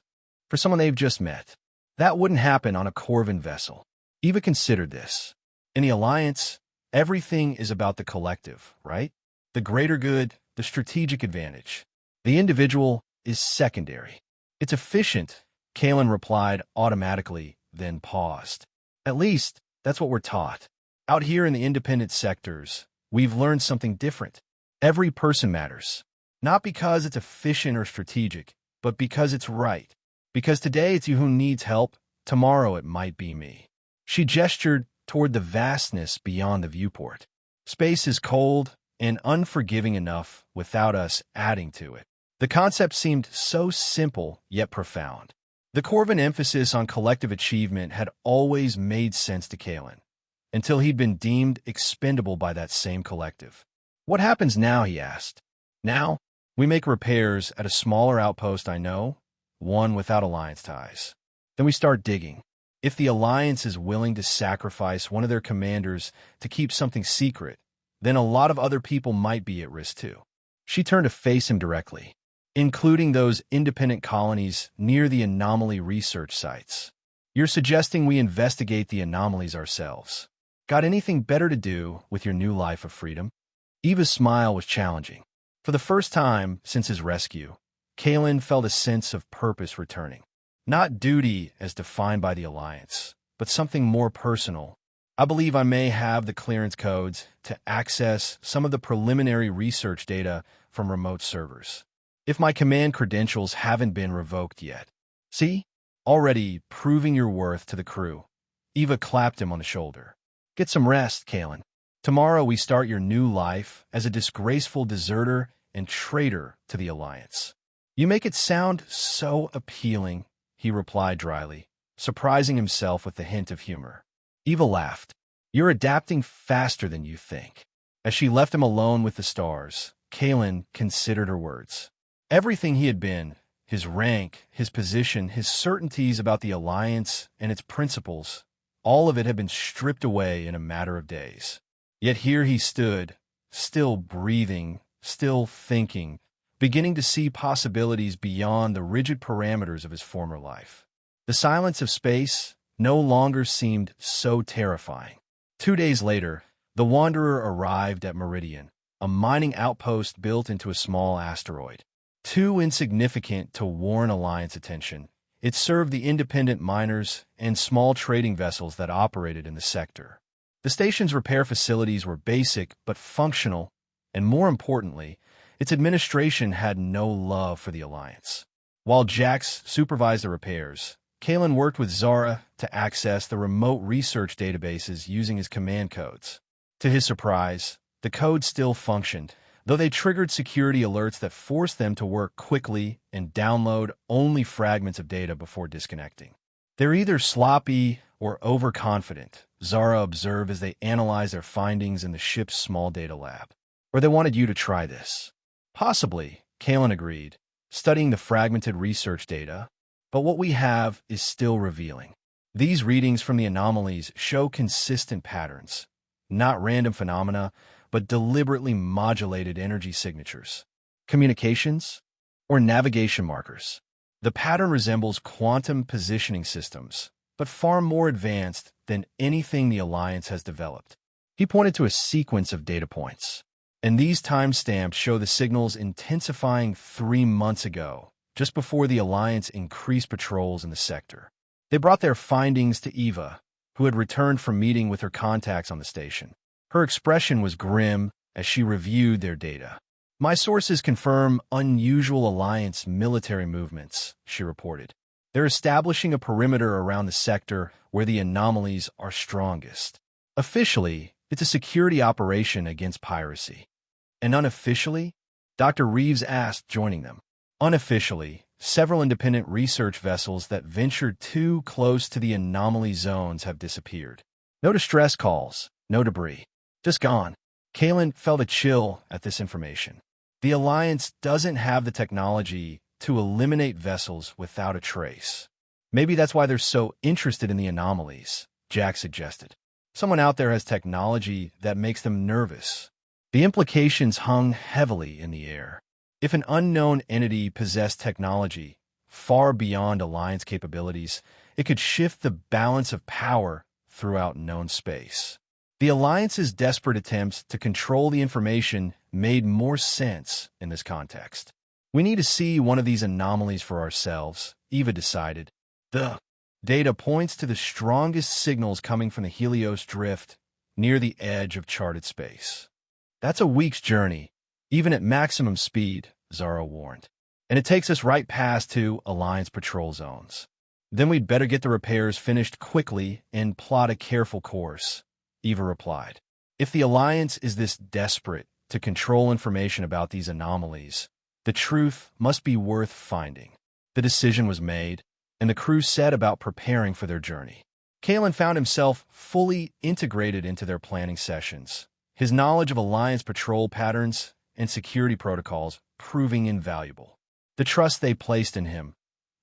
For someone they've just met. That wouldn't happen on a Corvin vessel. Eva considered this. In the Alliance, everything is about the collective, right? The greater good, the strategic advantage. The individual is secondary. It's efficient, Kalen replied automatically, then paused. At least, that's what we're taught. Out here in the independent sectors, we've learned something different. Every person matters. Not because it's efficient or strategic, but because it's right. Because today it's you who needs help, tomorrow it might be me. She gestured toward the vastness beyond the viewport. Space is cold and unforgiving enough without us adding to it. The concept seemed so simple yet profound. The Corvin emphasis on collective achievement had always made sense to Kalen, until he'd been deemed expendable by that same collective. What happens now, he asked. Now, we make repairs at a smaller outpost I know, one without Alliance ties. Then we start digging. If the Alliance is willing to sacrifice one of their commanders to keep something secret, then a lot of other people might be at risk too. She turned to face him directly, including those independent colonies near the anomaly research sites. You're suggesting we investigate the anomalies ourselves. Got anything better to do with your new life of freedom? Eva's smile was challenging. For the first time since his rescue, Kalen felt a sense of purpose returning. Not duty as defined by the Alliance, but something more personal. I believe I may have the clearance codes to access some of the preliminary research data from remote servers. If my command credentials haven't been revoked yet. See? Already proving your worth to the crew. Eva clapped him on the shoulder. Get some rest, Kalen. Tomorrow we start your new life as a disgraceful deserter and traitor to the Alliance. You make it sound so appealing, he replied dryly, surprising himself with the hint of humor. Eva laughed. You're adapting faster than you think. As she left him alone with the stars, Kalen considered her words. Everything he had been, his rank, his position, his certainties about the Alliance and its principles, all of it had been stripped away in a matter of days. Yet here he stood, still breathing, still thinking, beginning to see possibilities beyond the rigid parameters of his former life. The silence of space no longer seemed so terrifying. 2 days later, the Wanderer arrived at Meridian, a mining outpost built into a small asteroid. Too insignificant to warrant Alliance attention, it served the independent miners and small trading vessels that operated in the sector. The station's repair facilities were basic but functional, and more importantly, its administration had no love for the Alliance. While Jax supervised the repairs, Kalen worked with Zara to access the remote research databases using his command codes. To his surprise, the codes still functioned, though they triggered security alerts that forced them to work quickly and download only fragments of data before disconnecting. They're either sloppy or overconfident, Zara observed as they analyzed their findings in the ship's small data lab. Or they wanted you to try this. Possibly, Kalen agreed, studying the fragmented research data, but what we have is still revealing. These readings from the anomalies show consistent patterns, not random phenomena, but deliberately modulated energy signatures, communications, or navigation markers. The pattern resembles quantum positioning systems, but far more advanced than anything the Alliance has developed. He pointed to a sequence of data points, and these timestamps show the signals intensifying 3 months ago, just before the Alliance increased patrols in the sector. They brought their findings to Eva, who had returned from meeting with her contacts on the station. Her expression was grim as she reviewed their data. My sources confirm unusual Alliance military movements, she reported. They're establishing a perimeter around the sector where the anomalies are strongest. Officially, it's a security operation against piracy. And unofficially, Dr. Reeves asked, joining them. Unofficially, several independent research vessels that ventured too close to the anomaly zones have disappeared. No distress calls, no debris. Just gone. Kalen felt a chill at this information. The Alliance doesn't have the technology to eliminate vessels without a trace. Maybe that's why they're so interested in the anomalies, Jack suggested. Someone out there has technology that makes them nervous. The implications hung heavily in the air. If an unknown entity possessed technology far beyond Alliance capabilities, it could shift the balance of power throughout known space. The Alliance's desperate attempts to control the information made more sense in this context. We need to see one of these anomalies for ourselves, Eva decided. The data points to the strongest signals coming from the Helios drift near the edge of charted space. That's a week's journey, even at maximum speed, Zara warned. And it takes us right past 2 Alliance patrol zones. Then we'd better get the repairs finished quickly and plot a careful course, Eva replied. If the Alliance is this desperate to control information about these anomalies, the truth must be worth finding. The decision was made, and the crew set about preparing for their journey. Kalen found himself fully integrated into their planning sessions, his knowledge of Alliance patrol patterns and security protocols proving invaluable. The trust they placed in him,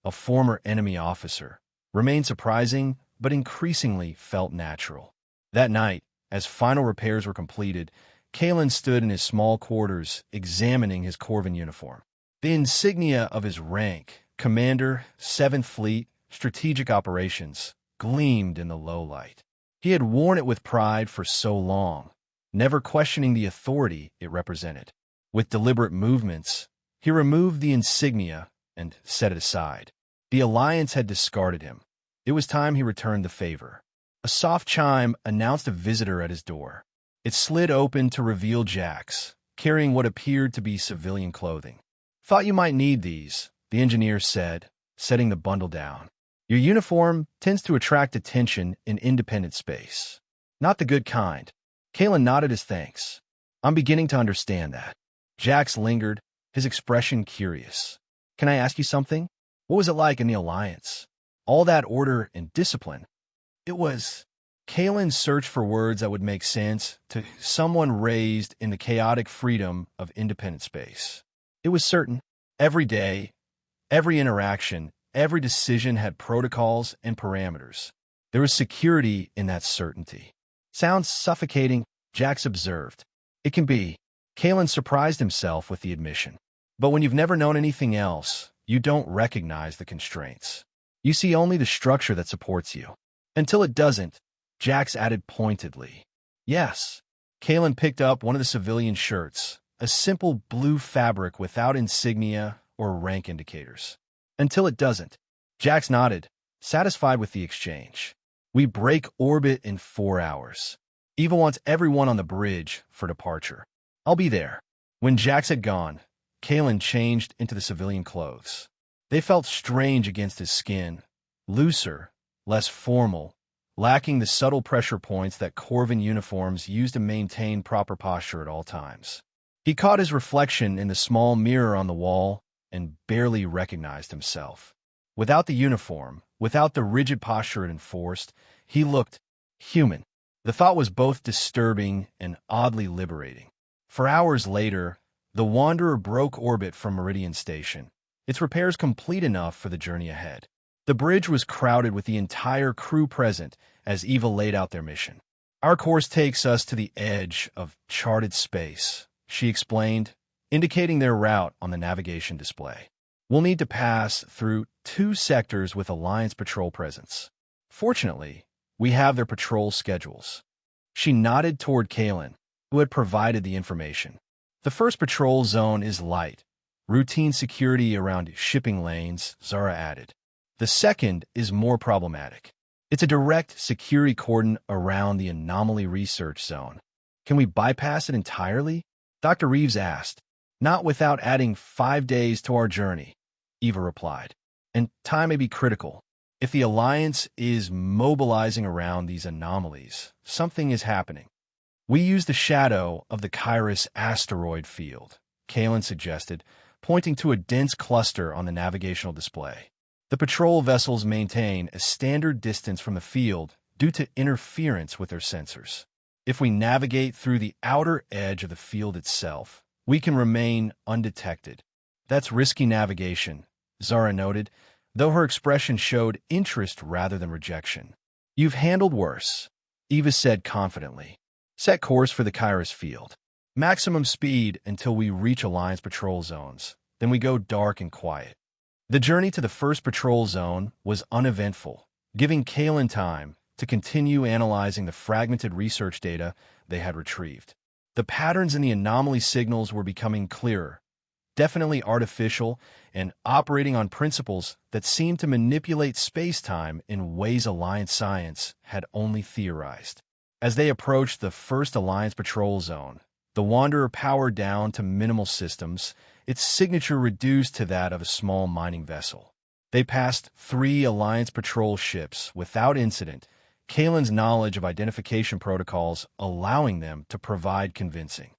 a former enemy officer, remained surprising but increasingly felt natural. That night, as final repairs were completed, Kalen stood in his small quarters examining his Corvin uniform. The insignia of his rank, Commander, 7th Fleet, Strategic Operations, gleamed in the low light. He had worn it with pride for so long, never questioning the authority it represented. With deliberate movements, he removed the insignia and set it aside. The Alliance had discarded him. It was time he returned the favor. A soft chime announced a visitor at his door. It slid open to reveal Jax, carrying what appeared to be civilian clothing. "Thought you might need these," the engineer said, setting the bundle down. "Your uniform tends to attract attention in independent space. Not the good kind." Kalen nodded his thanks. "I'm beginning to understand that." Jax lingered, his expression curious. "Can I ask you something? What was it like in the Alliance? All that order and discipline." It was. Kalen searched for words that would make sense to someone raised in the chaotic freedom of independent space. It was certain. Every day, every interaction, every decision had protocols and parameters. There was security in that certainty. Sounds suffocating, Jax observed. It can be. Kalen surprised himself with the admission. But when you've never known anything else, you don't recognize the constraints. You see only the structure that supports you. Until it doesn't, Jax added pointedly. Yes. Kalen picked up one of the civilian shirts, a simple blue fabric without insignia or rank indicators. Until it doesn't. Jax nodded, satisfied with the exchange. We break orbit in 4 hours. Eva wants everyone on the bridge for departure. I'll be there. When Jax had gone, Kalen changed into the civilian clothes. They felt strange against his skin, looser, less formal, lacking the subtle pressure points that Corvin uniforms use to maintain proper posture at all times. He caught his reflection in the small mirror on the wall and barely recognized himself. Without the uniform, without the rigid posture it enforced, he looked human. The thought was both disturbing and oddly liberating. For hours later, the Wanderer broke orbit from Meridian Station, its repairs complete enough for the journey ahead. The bridge was crowded with the entire crew present as Eva laid out their mission. Our course takes us to the edge of charted space, she explained, indicating their route on the navigation display. We'll need to pass through 2 sectors with Alliance patrol presence. Fortunately, we have their patrol schedules. She nodded toward Kalen, who had provided the information. The first patrol zone is light, routine security around shipping lanes, Zara added. The second is more problematic. It's a direct security cordon around the anomaly research zone. Can we bypass it entirely? Dr. Reeves asked. Not without adding 5 days to our journey, Eva replied. And time may be critical. If the Alliance is mobilizing around these anomalies, something is happening. We use the shadow of the Kairos asteroid field, Kalen suggested, pointing to a dense cluster on the navigational display. The patrol vessels maintain a standard distance from the field due to interference with their sensors. If we navigate through the outer edge of the field itself, we can remain undetected. That's risky navigation, Zara noted, though her expression showed interest rather than rejection. You've handled worse, Eva said confidently. Set course for the Kairos field. Maximum speed until we reach Alliance patrol zones. Then we go dark and quiet. The journey to the first patrol zone was uneventful, giving Kalen time to continue analyzing the fragmented research data they had retrieved. The patterns in the anomaly signals were becoming clearer, definitely artificial, and operating on principles that seemed to manipulate space-time in ways Alliance science had only theorized. As they approached the first Alliance patrol zone, the Wanderer powered down to minimal systems, its signature reduced to that of a small mining vessel. They passed 3 Alliance patrol ships without incident, Kalen's knowledge of identification protocols allowing them to provide convincing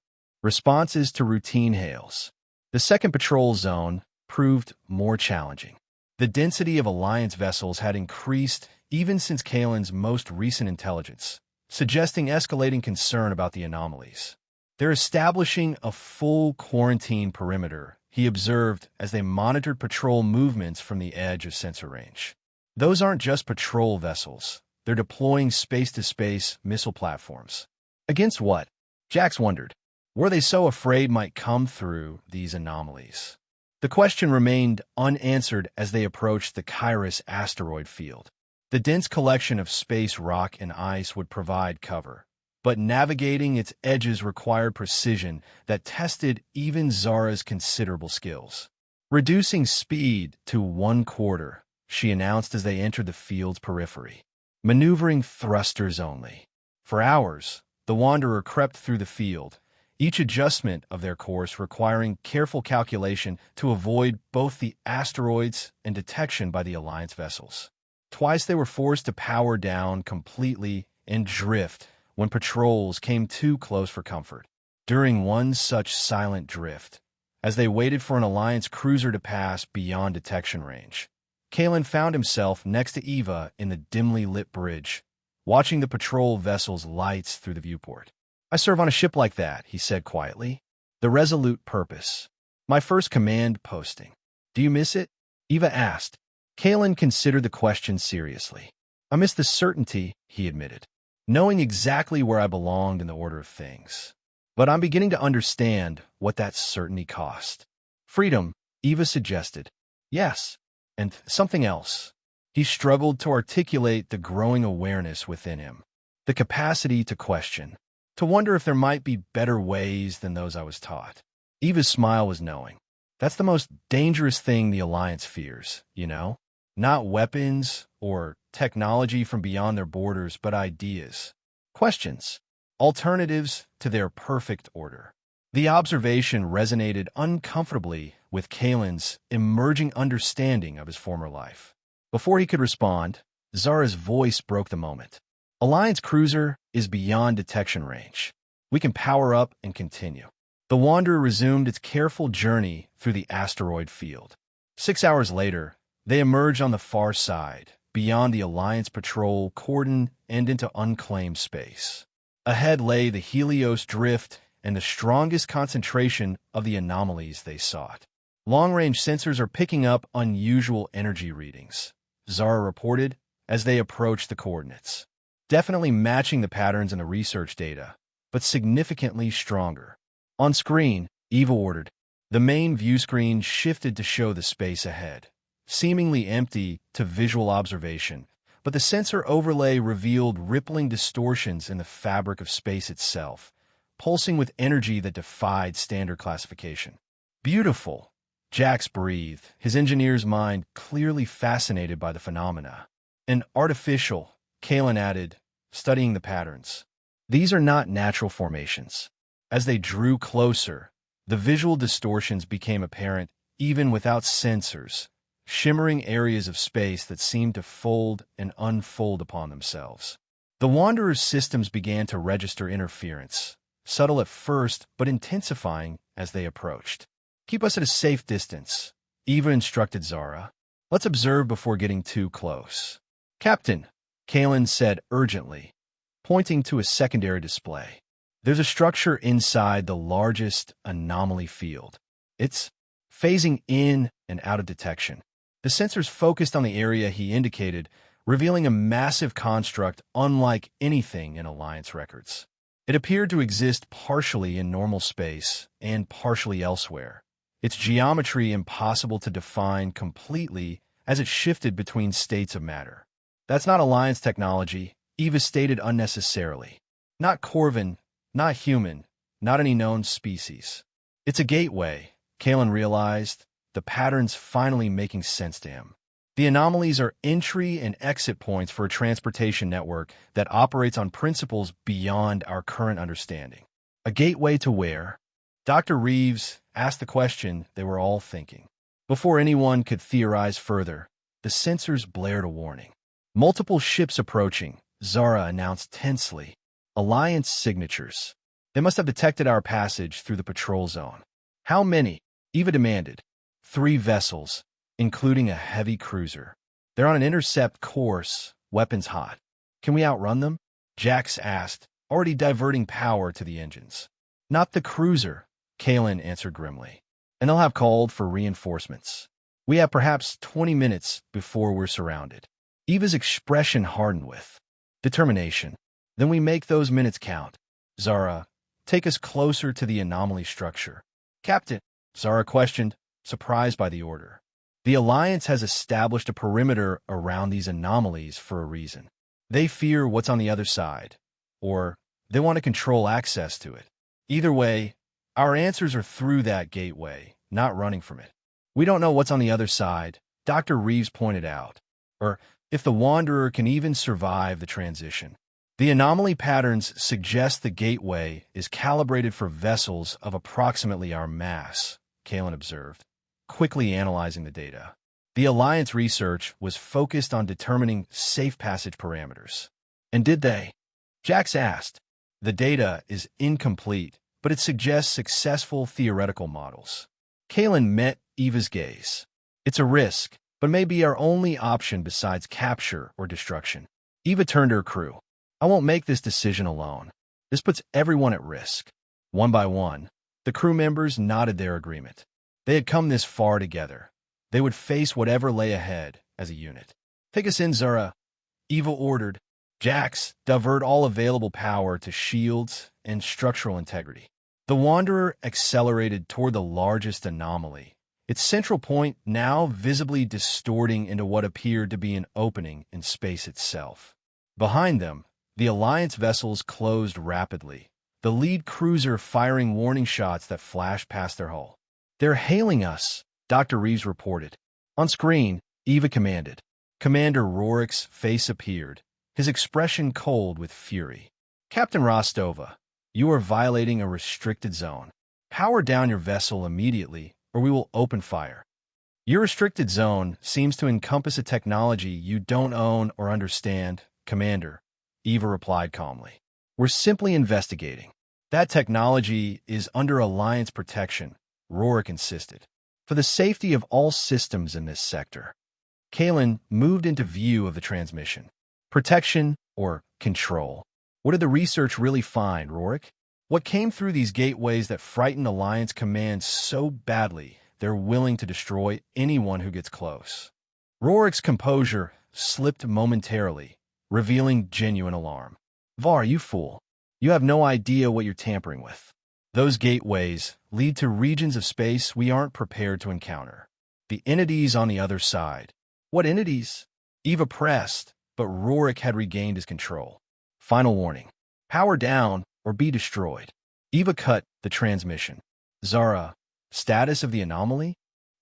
responses to routine hails. The second patrol zone proved more challenging. The density of Alliance vessels had increased even since Kalen's most recent intelligence, suggesting escalating concern about the anomalies. They're establishing a full quarantine perimeter, he observed as they monitored patrol movements from the edge of sensor range. Those aren't just patrol vessels. They're deploying space-to-space missile platforms. Against what? Jax wondered. Were they so afraid might come through these anomalies? The question remained unanswered as they approached the Kairos asteroid field. The dense collection of space rock and ice would provide cover, but navigating its edges required precision that tested even Zara's considerable skills. Reducing speed to 1/4, she announced as they entered the field's periphery. Maneuvering thrusters only. For hours, the Wanderer crept through the field, each adjustment of their course requiring careful calculation to avoid both the asteroids and detection by the Alliance vessels. Twice they were forced to power down completely and drift when patrols came too close for comfort. During one such silent drift, as they waited for an Alliance cruiser to pass beyond detection range, Kalen found himself next to Eva in the dimly lit bridge, watching the patrol vessel's lights through the viewport. I serve on a ship like that, he said quietly. The Resolute Purpose. My first command posting. Do you miss it? Eva asked. Kalen considered the question seriously. I miss the certainty, he admitted, knowing exactly where I belonged in the order of things. But I'm beginning to understand what that certainty cost. Freedom, Eva suggested. Yes, and something else. He struggled to articulate the growing awareness within him, the capacity to question, to wonder if there might be better ways than those I was taught. Eva's smile was knowing. That's the most dangerous thing the Alliance fears, you know? Not weapons or technology from beyond their borders, but ideas. Questions. Alternatives to their perfect order. The observation resonated uncomfortably with Kalen's emerging understanding of his former life. Before he could respond, Zara's voice broke the moment. Alliance cruiser is beyond detection range. We can power up and continue. The Wanderer resumed its careful journey through the asteroid field. 6 hours later, they emerged on the far side, beyond the Alliance patrol cordon and into unclaimed space. Ahead lay the Helios drift and the strongest concentration of the anomalies they sought. Long-range sensors are picking up unusual energy readings, Zara reported as they approached the coordinates. Definitely matching the patterns in the research data, but significantly stronger. On screen, Eva ordered. The main view screen shifted to show the space ahead, seemingly empty to visual observation, but the sensor overlay revealed rippling distortions in the fabric of space itself, pulsing with energy that defied standard classification. Beautiful, Jax breathed, his engineer's mind clearly fascinated by the phenomena. And artificial, Kalen added, studying the patterns. These are not natural formations. As they drew closer, the visual distortions became apparent even without sensors, shimmering areas of space that seemed to fold and unfold upon themselves. The Wanderer's systems began to register interference, subtle at first but intensifying as they approached. Keep us at a safe distance, Eva instructed Zara. Let's observe before getting too close. Captain, Kalen said urgently, pointing to a secondary display. There's a structure inside the largest anomaly field. It's phasing in and out of detection. The sensors focused on the area he indicated, revealing a massive construct unlike anything in Alliance records. It appeared to exist partially in normal space and partially elsewhere, its geometry impossible to define completely as it shifted between states of matter. That's not Alliance technology, Eva stated unnecessarily. Not Corvin, not human, not any known species. It's a gateway, Kalen realized, the patterns finally making sense to him. The anomalies are entry and exit points for a transportation network that operates on principles beyond our current understanding. A gateway to where? Dr. Reeves asked the question they were all thinking. Before anyone could theorize further, the sensors blared a warning. Multiple ships approaching, Zara announced tensely. Alliance signatures. They must have detected our passage through the patrol zone. How many? Eva demanded. 3 vessels, including a heavy cruiser. They're on an intercept course, weapons hot. Can we outrun them? Jax asked, already diverting power to the engines. Not the cruiser, Kalen answered grimly. And they'll have called for reinforcements. We have perhaps 20 minutes before we're surrounded. Eva's expression hardened with determination. Then we make those minutes count. Zara, take us closer to the anomaly structure. Captain, Zara questioned, surprised by the order. The Alliance has established a perimeter around these anomalies for a reason. They fear what's on the other side, or they want to control access to it. Either way, our answers are through that gateway, not running from it. We don't know what's on the other side, Dr. Reeves pointed out, or if the Wanderer can even survive the transition. The anomaly patterns suggest the gateway is calibrated for vessels of approximately our mass, Kalen observed, quickly analyzing the data. The Alliance research was focused on determining safe passage parameters. And did they? Jax asked. The data is incomplete, but it suggests successful theoretical models. Kalen met Eva's gaze. It's a risk, but may be our only option besides capture or destruction. Eva turned to her crew. I won't make this decision alone. This puts everyone at risk. One by one, the crew members nodded their agreement. They had come this far together. They would face whatever lay ahead as a unit. Take us in, Zara, Eva ordered. Jax, divert all available power to shields and structural integrity. The Wanderer accelerated toward the largest anomaly, its central point now visibly distorting into what appeared to be an opening in space itself. Behind them, the Alliance vessels closed rapidly, the lead cruiser firing warning shots that flashed past their hull. "They're hailing us," Dr. Reeves reported. On screen, Eva commanded. Commander Rorick's face appeared, his expression cold with fury. "Captain Rostova, you are violating a restricted zone. Power down your vessel immediately, or we will open fire." "Your restricted zone seems to encompass a technology you don't own or understand, Commander," Eva replied calmly. "We're simply investigating." "That technology is under Alliance protection," Rorick insisted. "For the safety of all systems in this sector." Kalen moved into view of the transmission. "Protection or control? What did the research really find, Rorick? What came through these gateways that frightened Alliance commands so badly they're willing to destroy anyone who gets close?" Rorick's composure slipped momentarily, revealing genuine alarm. "Var, you fool. You have no idea what you're tampering with. Those gateways lead to regions of space we aren't prepared to encounter. The entities on the other side." "What entities?" Eva pressed, but Rorick had regained his control. "Final warning. Power down or be destroyed." Eva cut the transmission. "Zara, status of the anomaly?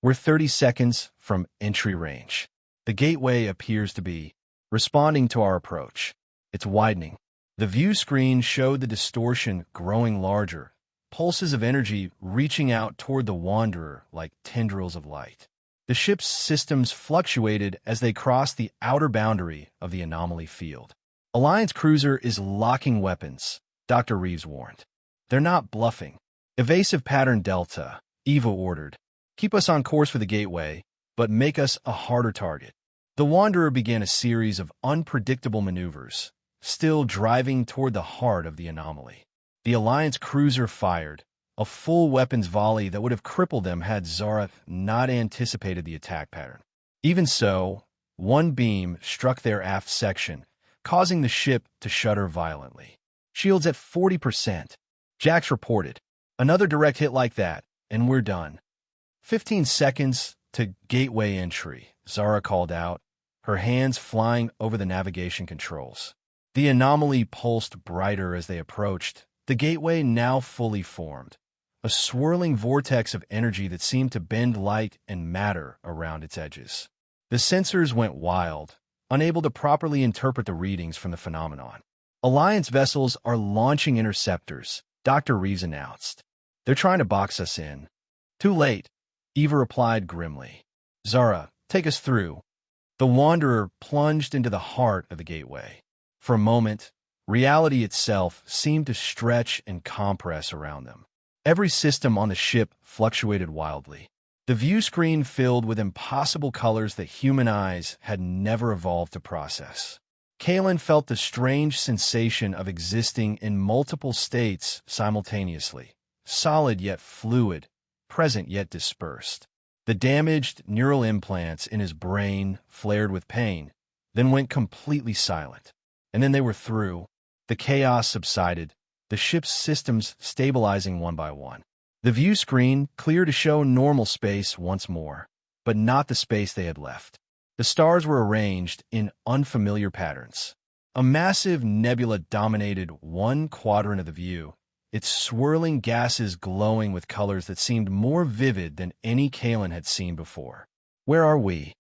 We're 30 seconds from entry range. The gateway appears to be responding to our approach. It's widening." The view screen showed the distortion growing larger, pulses of energy reaching out toward the Wanderer like tendrils of light. The ship's systems fluctuated as they crossed the outer boundary of the anomaly field. "Alliance cruiser is locking weapons," Dr. Reeves warned. "They're not bluffing." "Evasive pattern Delta," Eva ordered. "Keep us on course for the gateway, but make us a harder target." The Wanderer began a series of unpredictable maneuvers, still driving toward the heart of the anomaly. The Alliance cruiser fired, a full weapons volley that would have crippled them had Zara not anticipated the attack pattern. Even so, one beam struck their aft section, causing the ship to shudder violently. "Shields at 40%, Jax reported. "Another direct hit like that, and we're done." 15 seconds to gateway entry, Zara called out, her hands flying over the navigation controls. The anomaly pulsed brighter as they approached, the gateway now fully formed, a swirling vortex of energy that seemed to bend light and matter around its edges. The sensors went wild, unable to properly interpret the readings from the phenomenon. "Alliance vessels are launching interceptors," Dr. Reeves announced. "They're trying to box us in." "Too late," Eva replied grimly. "Zara, take us through." The Wanderer plunged into the heart of the gateway. For a moment, reality itself seemed to stretch and compress around them. Every system on the ship fluctuated wildly. The view screen filled with impossible colors that human eyes had never evolved to process. Kalen felt the strange sensation of existing in multiple states simultaneously, solid yet fluid, present yet dispersed. The damaged neural implants in his brain flared with pain, then went completely silent. And then they were through. The chaos subsided, the ship's systems stabilizing one by one. The view screen cleared to show normal space once more, but not the space they had left. The stars were arranged in unfamiliar patterns. A massive nebula dominated one quadrant of the view, its swirling gases glowing with colors that seemed more vivid than any Kalen had seen before. "Where are we?"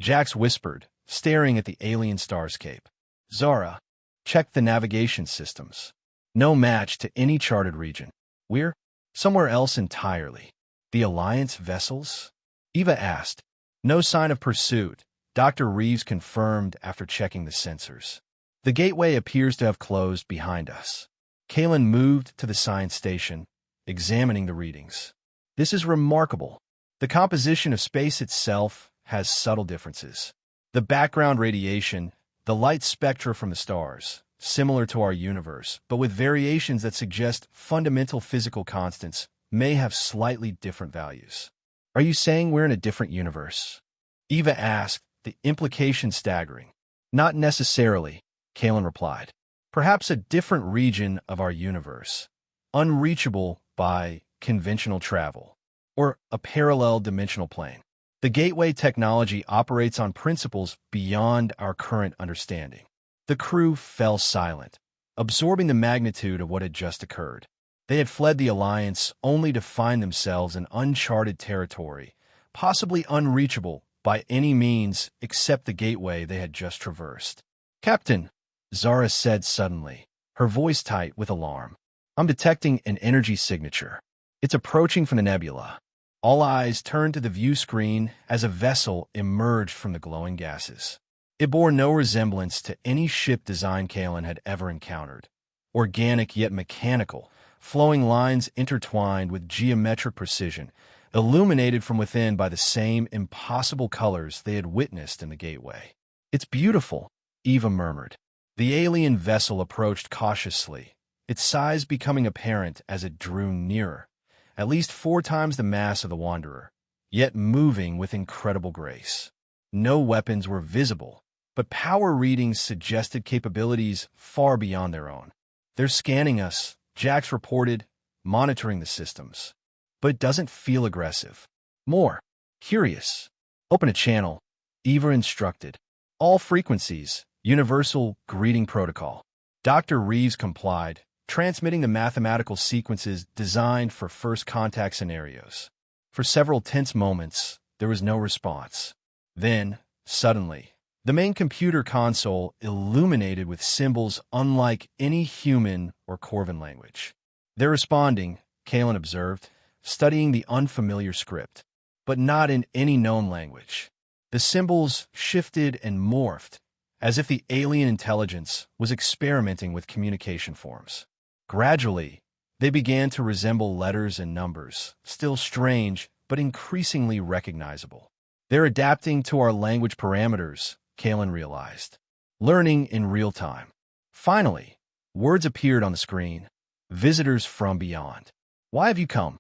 Jax whispered, staring at the alien starscape. "Zara, check the navigation systems. No match to any charted region. We're somewhere else entirely." "The Alliance vessels?" Eva asked. "No sign of pursuit," Dr. Reeves confirmed after checking the sensors. "The gateway appears to have closed behind us." Kalen moved to the science station, examining the readings. "This is remarkable. The composition of space itself has subtle differences. The background radiation, the light spectra from the stars, similar to our universe, but with variations that suggest fundamental physical constants may have slightly different values." "Are you saying we're in a different universe?" Eva asked, the implication staggering. Not necessarily, Kalen replied. Perhaps a different region of our universe, unreachable by conventional travel, or a parallel dimensional plane. The gateway technology operates on principles beyond our current understanding. The crew fell silent, absorbing the magnitude of what had just occurred. They had fled the Alliance only to find themselves in uncharted territory, possibly unreachable by any means except the gateway they had just traversed. "Captain," Zara said suddenly, her voice tight with alarm. "I'm detecting an energy signature. It's approaching from the nebula." All eyes turned to the view screen as a vessel emerged from the glowing gases. It bore no resemblance to any ship design Kalen had ever encountered. Organic yet mechanical, flowing lines intertwined with geometric precision, illuminated from within by the same impossible colors they had witnessed in the gateway. "It's beautiful," Eva murmured. The alien vessel approached cautiously, its size becoming apparent as it drew nearer. At least 4 times the mass of the Wanderer, yet moving with incredible grace. No weapons were visible, but power readings suggested capabilities far beyond their own. "They're scanning us," Jax reported, monitoring the systems. "But it doesn't feel aggressive. More curious." "Open a channel," Eva instructed. "All frequencies, universal greeting protocol." Dr. Reeves complied, transmitting the mathematical sequences designed for first contact scenarios. For several tense moments, there was no response. Then, suddenly, the main computer console illuminated with symbols unlike any human or Corvan language. "They're responding," Kalen observed, studying the unfamiliar script, but not in any known language. The symbols shifted and morphed, as if the alien intelligence was experimenting with communication forms. Gradually, they began to resemble letters and numbers, still strange but increasingly recognizable. "They're adapting to our language parameters," Kalen realized, learning in real time. Finally, words appeared on the screen. "Visitors from beyond. Why have you come?"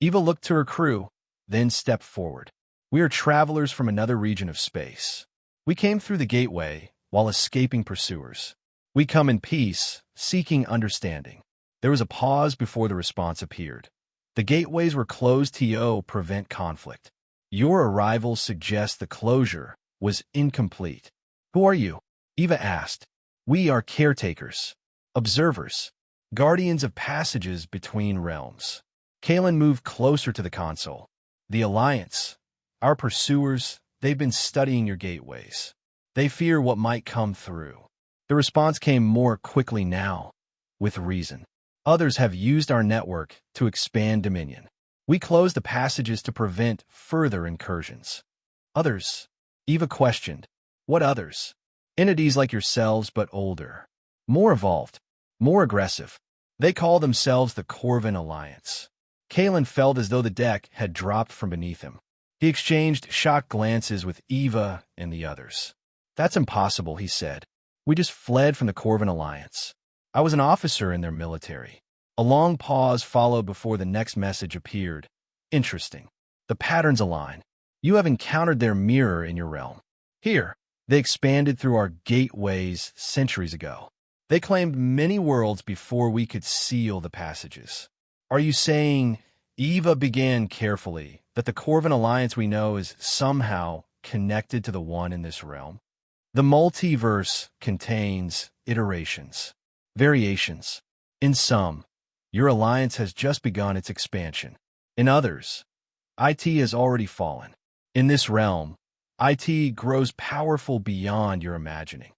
Eva looked to her crew, then stepped forward. "We are travelers from another region of space. We came through the gateway while escaping pursuers. We come in peace, seeking understanding." There was a pause before the response appeared. "The gateways were closed to prevent conflict. Your arrival suggests the closure was incomplete." "Who are you?" Eva asked. "We are caretakers, observers, guardians of passages between realms." Kalen moved closer to the console. "The Alliance, our pursuers, they've been studying your gateways. They fear what might come through." The response came more quickly now, with reason. "Others have used our network to expand dominion. We closed the passages to prevent further incursions." "Others?" Eva questioned. "What others?" "Entities like yourselves, but older. More evolved. More aggressive. They call themselves the Corvan Alliance." Kalen felt as though the deck had dropped from beneath him. He exchanged shocked glances with Eva and the others. "That's impossible," he said. "We just fled from the Corvan Alliance. I was an officer in their military." A long pause followed before the next message appeared. "Interesting. The patterns align. You have encountered their mirror in your realm. Here, they expanded through our gateways centuries ago. They claimed many worlds before we could seal the passages." "Are you saying," Eva began carefully, "that the Corvan Alliance we know is somehow connected to the one in this realm?" "The multiverse contains iterations, variations. In some, your alliance has just begun its expansion. In others, IT has already fallen. In this realm, IT grows powerful beyond your imagining.